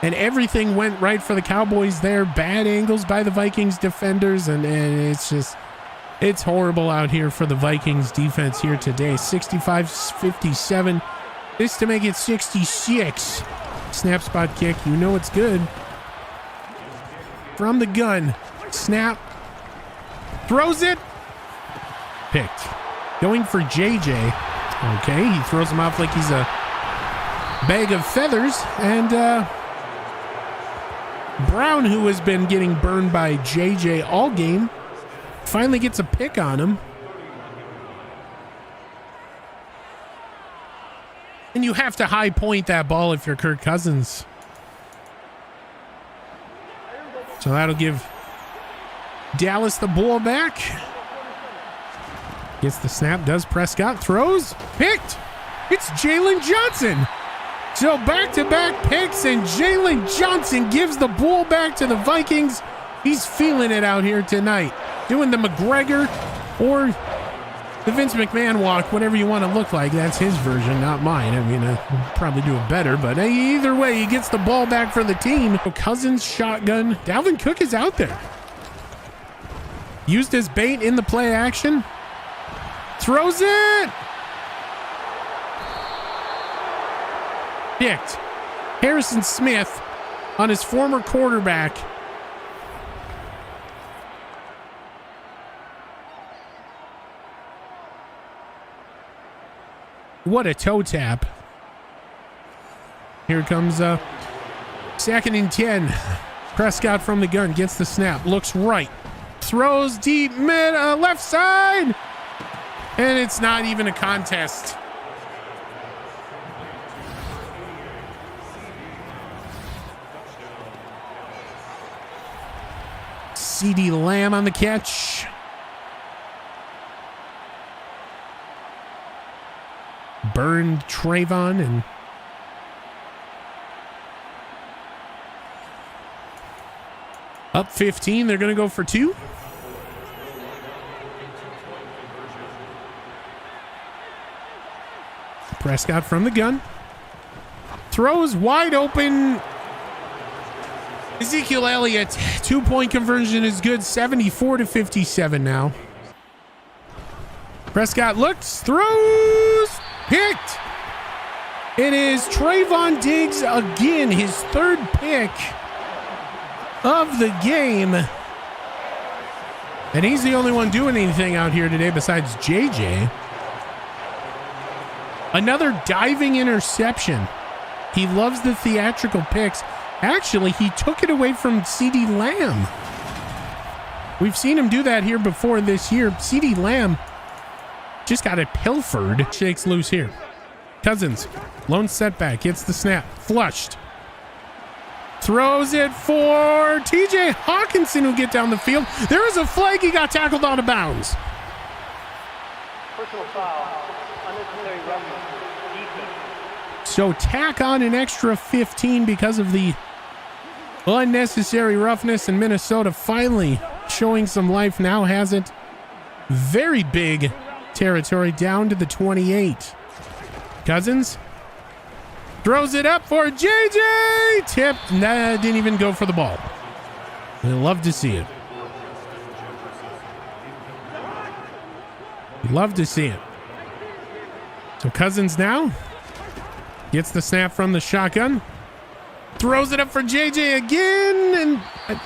Speaker 1: and everything went right for the Cowboys there. Bad angles by the Vikings defenders, and it's horrible out here for the Vikings defense here today. 65-57. This to make it 66. Snap spot kick. You know it's good. From the gun. Snap. Throws it. Picked. Going for JJ. Okay, he throws him off like he's a bag of feathers. And Brown, who has been getting burned by JJ all game, finally gets a pick on him. And you have to high point that ball if you're Kirk Cousins. So that'll give Dallas the ball back. Gets the snap, does Prescott, throws, picked. It's Jalen Johnson. So back-to-back picks, and Jalen Johnson gives the ball back to the Vikings. He's feeling it out here tonight. Doing the McGregor or the Vince McMahon walk, whatever you want to look like. That's his version, not mine. I mean, I'll probably do it better, but either way, he gets the ball back for the team. Cousins shotgun. Dalvin Cook is out there. Used as bait in the play action. Throws it. Picked. Harrison Smith on his former quarterback. What a toe tap. Here comes 2nd and 10. Prescott from the gun gets the snap. Looks right. Throws deep mid left side. And it's not even a contest. CeeDee Lamb on the catch. Burned Trayvon and up 15. They're going to go for 2. Prescott from the gun. Throws wide open. Ezekiel Elliott, 2-point conversion is good. 74-57 now. Prescott looks, throws, picked. It is Trayvon Diggs again, his 3rd pick of the game. And he's the only one doing anything out here today besides JJ. Another diving interception. He loves the theatrical picks. Actually, he took it away from CeeDee Lamb. We've seen him do that here before this year. CeeDee Lamb just got it pilfered. Shakes loose here. Cousins, lone setback, gets the snap, flushed. Throws it for TJ Hawkinson, who get down the field. There is a flag. He got tackled out of bounds.
Speaker 2: Personal foul, unnecessary roughness.
Speaker 1: So tack on an extra 15 because of the unnecessary roughness, and Minnesota finally showing some life. Now has it. Very big territory down to the 28. Cousins throws it up for JJ. Tipped. Nah, didn't even go for the ball. I love to see it. Love to see it. So Cousins now gets the snap from the shotgun. Throws it up for JJ again. And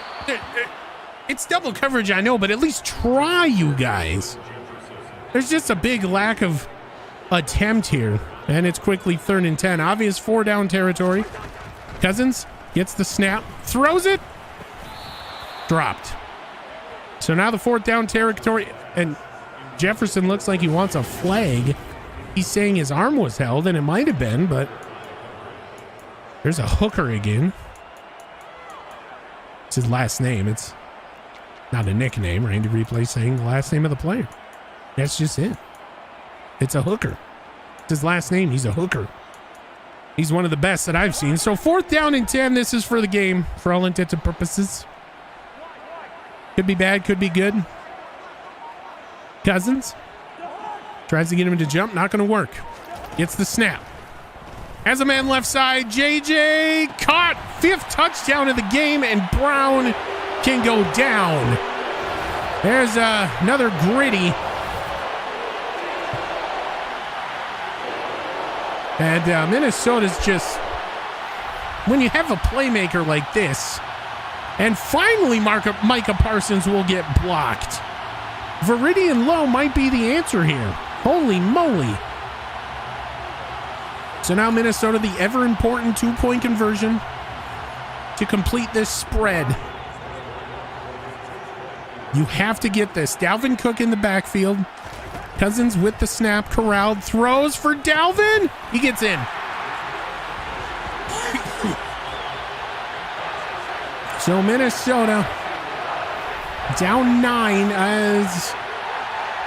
Speaker 1: it's double coverage, I know, but at least try, you guys. There's just a big lack of attempt here. And it's quickly 3rd and 10. Obvious 4-down territory. Cousins gets the snap. Throws it. Dropped. So now the 4th down territory. And Jefferson looks like he wants a flag. He's saying his arm was held, and it might have been, but there's a hooker again. It's his last name. It's not a nickname. Randy Replay saying the last name of the player. That's just it. It's a hooker. It's his last name. He's a hooker. He's one of the best that I've seen. So 4th down and 10. This is for the game for all intents and purposes. Could be bad, could be good. Cousins tries to get him to jump. Not going to work. Gets the snap. Has a man left side. JJ caught. 5th touchdown of the game, and Brown can go down. There's another gritty. And Minnesota's just, when you have a playmaker like this, and finally Micah Parsons will get blocked. Viridian Low might be the answer here. Holy moly. So now Minnesota, the ever important 2-point conversion to complete this spread. You have to get this. Dalvin Cook in the backfield. Cousins with the snap, corralled, throws for Dalvin. He gets in. So Minnesota down 9 as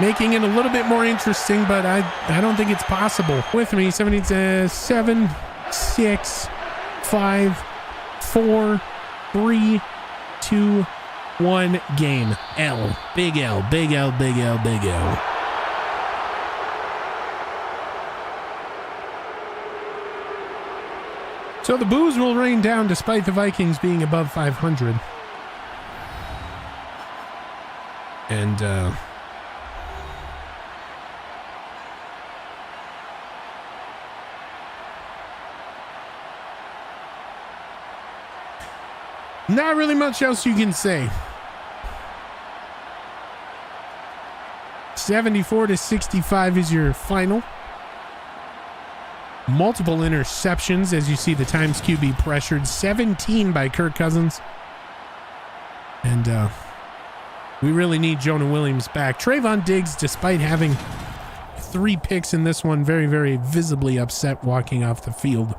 Speaker 1: making it a little bit more interesting, but I don't think it's possible. With me, 7, 6, 5, 4, 3, 2, 1 game. L. Big L, big L, big L, big L. So the boos will rain down despite the Vikings being above 500. And not really much else you can say. 74-65 is your final. Multiple interceptions as you see the Times QB pressured. 17 by Kirk Cousins. And we really need Jonah Williams back. Trayvon Diggs, despite having 3 picks in this one, very, very visibly upset walking off the field.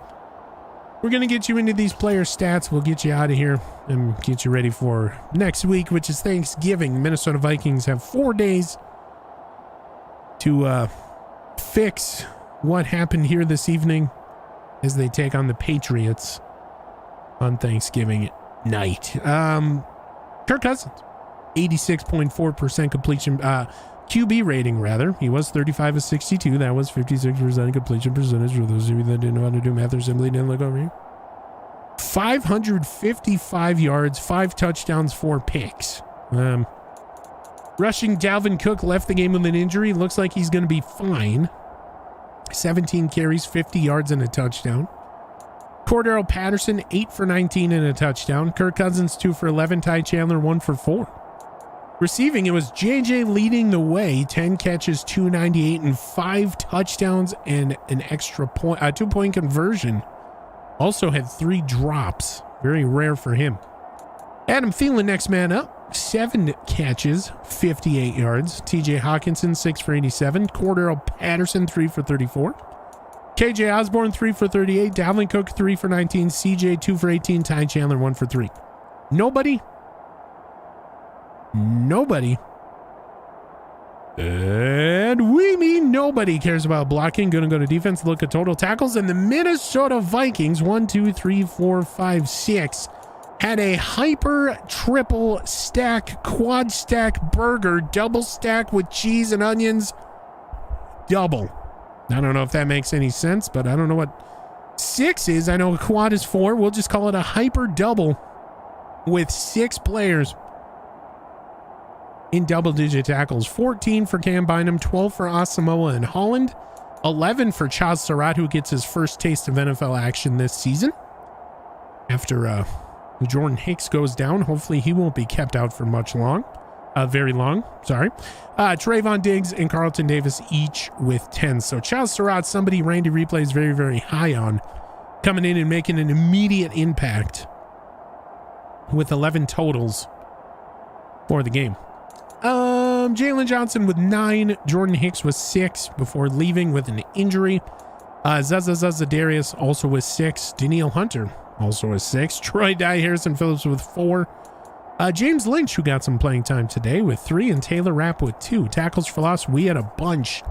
Speaker 1: We're going to get you into these player stats. We'll get you out of here and get you ready for next week, which is Thanksgiving. Minnesota Vikings have 4 days to fix what happened here this evening as they take on the Patriots on Thanksgiving night. Kirk Cousins, 86.4% completion, QB rating rather. He was 35 of 62. That was 56% completion percentage. For those of you that didn't know how to do math or simply didn't look over here. 555 yards, 5 touchdowns, 4 picks. Rushing, Dalvin Cook left the game with an injury. Looks like he's going to be fine. 17 carries, 50 yards, and a touchdown. Cordero Patterson, 8 for 19 and a touchdown. Kirk Cousins, 2 for 11. Ty Chandler, 1 for 4. Receiving, it was JJ leading the way. 10 catches, 298, and 5 touchdowns, and an extra point, 2-point conversion. Also had 3 drops. Very rare for him. Adam Thielen, next man up. 7 catches, 58 yards. TJ Hawkinson, 6 for 87. Cordero Patterson, 3 for 34. KJ Osborne, 3 for 38. Dalvin Cook, 3 for 19. CJ, 2 for 18. Ty Chandler, 1 for 3. Nobody, and we mean nobody cares about blocking. Gonna go to defense, look at total tackles, and the Minnesota Vikings, 1, 2, 3, 4, 5, 6, had a hyper triple stack, quad stack burger, double stack with cheese and onions. Double. I don't know if that makes any sense, but I don't know what 6 is. I know a quad is 4. We'll just call it a hyper double with 6 players in double-digit tackles. 14 for Cam Bynum, 12 for Asamoah and Holland, 11 for Chaz Surratt, who gets his first taste of NFL action this season. After Jordan Hicks goes down, hopefully he won't be kept out for very long. Trayvon Diggs and Carlton Davis each with 10. So Chaz Surratt, somebody Randy Replay is very, very high on, coming in and making an immediate impact with 11 totals for the game. Jalen Johnson with 9. Jordan Hicks with 6 before leaving with an injury. Zaza Darius also with 6. Danielle Hunter also with 6. Troy Dye Harrison Phillips with 4. James Lynch, who got some playing time today, with 3. And Taylor Rapp with 2. Tackles for loss, we had a bunch.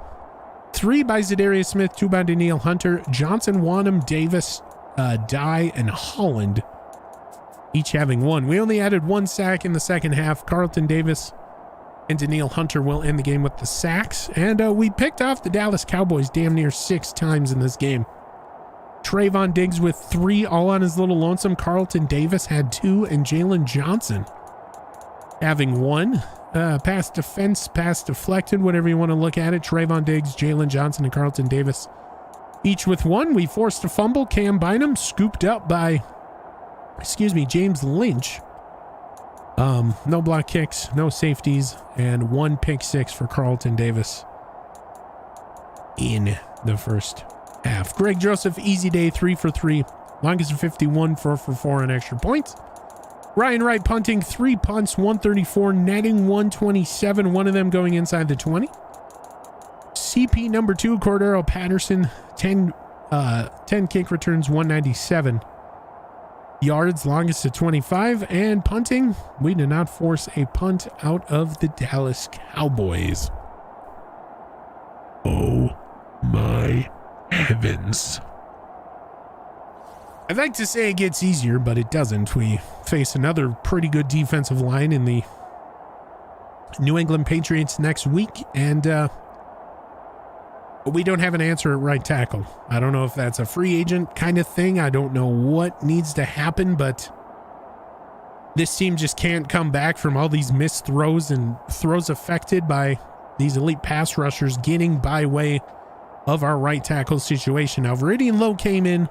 Speaker 1: 3 by Zadarius Smith, 2 by Danielle Hunter. Johnson, Wanham, Davis, Dye, and Holland each having 1. We only added 1 sack in the second half. Carlton Davis and Danielle Hunter will end the game with the sacks. And we picked off the Dallas Cowboys damn near 6 times in this game. Trayvon Diggs with 3, all on his little lonesome. Carlton Davis had 2, and Jalen Johnson having 1. Pass defense, pass deflected, whatever you want to look at it. Trayvon Diggs, Jalen Johnson, and Carlton Davis each with 1. We forced a fumble. Cam Bynum scooped up by, James Lynch. No block kicks, no safeties, and 1 pick 6 for Carlton Davis in the first half. Greg Joseph, easy day, 3 for 3. Longest of 51, 4 for 4 on extra points. Ryan Wright punting, 3 punts, 134, netting 127, one of them going inside the 20. CP number 2, Cordero Patterson, 10 kick returns, 197. yards, longest to 25, and punting, we did not force a punt out of the Dallas Cowboys. Oh my heavens. I'd like to say it gets easier, but it doesn't. We face another pretty good defensive line in the New England Patriots next week, and we don't have an answer at right tackle. I don't know if that's a free agent kind of thing. I don't know what needs to happen, but this team just can't come back from all these missed throws and throws affected by these elite pass rushers getting by way of our right tackle situation. Now, Viridian Lowe came in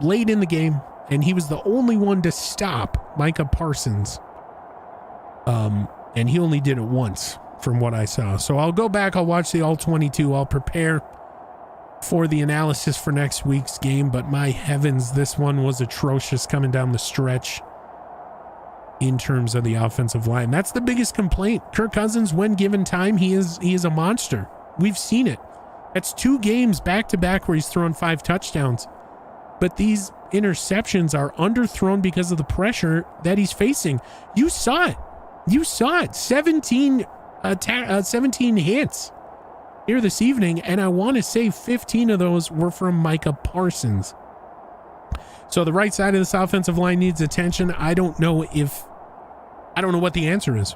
Speaker 1: late in the game, and he was the only one to stop Micah Parsons. And he only did it once from what I saw. So I'll go back, I'll watch the all 22, I'll prepare for the analysis for next week's game, but my heavens, this one was atrocious coming down the stretch in terms of the offensive line. That's the biggest complaint. Kirk Cousins, when given time, he is a monster. We've seen it. That's 2 games back to back where he's thrown 5 touchdowns. But these interceptions are underthrown because of the pressure that he's facing. You saw it. 17 hits here this evening, and I want to say 15 of those were from Micah Parsons. So the right side of this offensive line needs attention. I don't know what the answer is.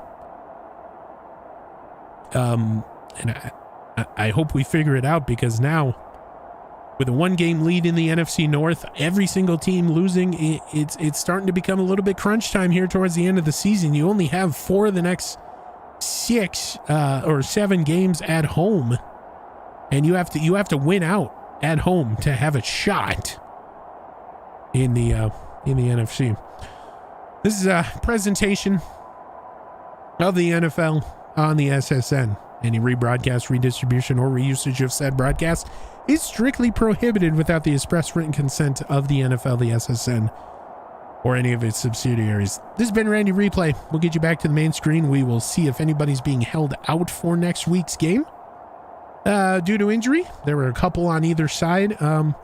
Speaker 1: And I hope we figure it out, because now, with a 1-game lead in the NFC North, every single team losing, it's starting to become a little bit crunch time here towards the end of the season. You only have 4 of the next 6 or 7 games at home, and you have to win out at home to have a shot in the NFC. This is a presentation of the NFL on the SSN. Any rebroadcast, redistribution, or reusage of said broadcast is strictly prohibited without the express written consent of the NFL, the SSN, or any of its subsidiaries. This has been Randy Replay. We'll get you back to the main screen. We will see if anybody's being held out for next week's game due to injury. There were a couple on either side. And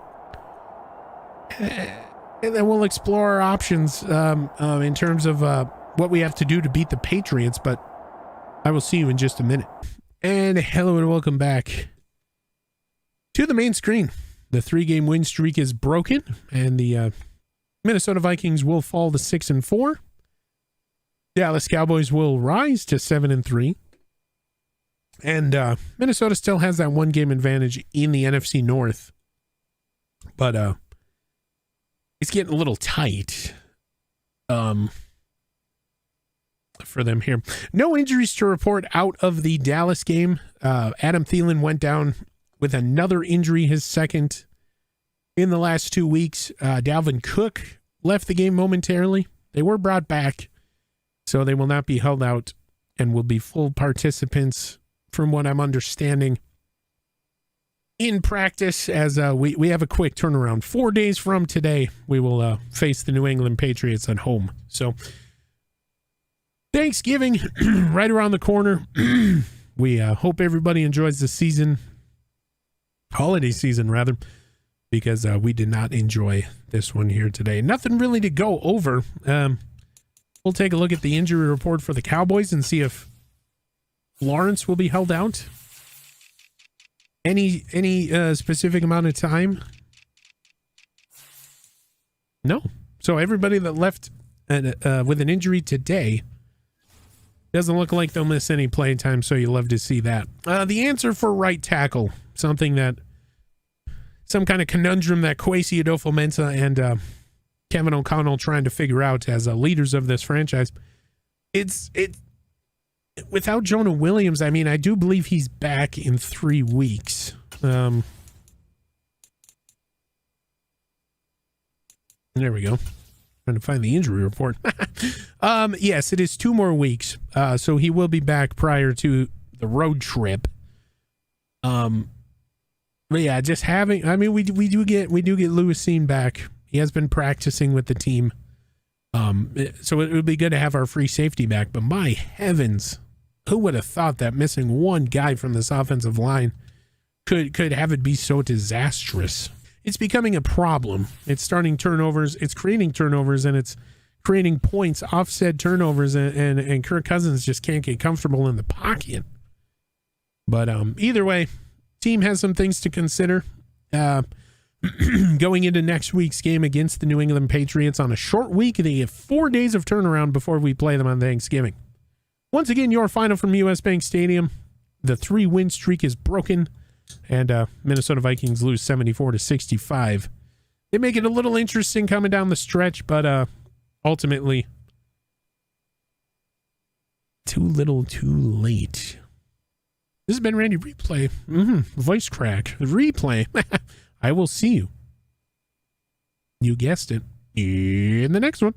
Speaker 1: then we'll explore our options in terms of what we have to do to beat the Patriots, but I will see you in just a minute. And hello and welcome back to the main screen. The 3-game win streak is broken, and the Minnesota Vikings will fall to 6-4. Dallas Cowboys will rise to 7-3. And Minnesota still has that 1-game advantage in the NFC North. But it's getting a little tight for them here. No injuries to report out of the Dallas game. Adam Thielen went down with another injury, his second in the last 2 weeks. Dalvin Cook left the game momentarily. They were brought back, so they will not be held out and will be full participants, from what I'm understanding, in practice, as we have a quick turnaround. 4 days from today, we will face the New England Patriots at home. So Thanksgiving right around the corner. We hope everybody enjoys the season, holiday season rather, because we did not enjoy this one here today. Nothing really to go over. We'll take a look at the injury report for the Cowboys and see if Lawrence will be held out. Any specific amount of time? No. So everybody that left with an injury today doesn't look like they'll miss any playing time, so you love to see that. The answer for right tackle, some kind of conundrum that Kwesi Adofo-Mensah and Kevin O'Connell trying to figure out as leaders of this franchise. It's without Jonah Williams. I mean, I do believe he's back in 3 weeks. There we go. Trying to find the injury report. Yes, it is 2 more weeks. So he will be back prior to the road trip. But yeah, just having, I mean, we do get Lewis Cine back. He has been practicing with the team. So it would be good to have our free safety back, but my heavens, who would have thought that missing one guy from this offensive line could have it be so disastrous? it's becoming a problem. It's starting turnovers, it's creating turnovers, and it's creating points, offset turnovers, and Kirk Cousins just can't get comfortable in the pocket. But either way, team has some things to consider. Going into next week's game against the New England Patriots on a short week, they have 4 days of turnaround before we play them on Thanksgiving. Once again, your final from US Bank Stadium. The 3-win streak is broken, and Minnesota Vikings lose 74-65. They make it a little interesting coming down the stretch, but ultimately, too little, too late. This has been Randy Replay. Voice crack. Replay. I will see you. You guessed it. In the next one.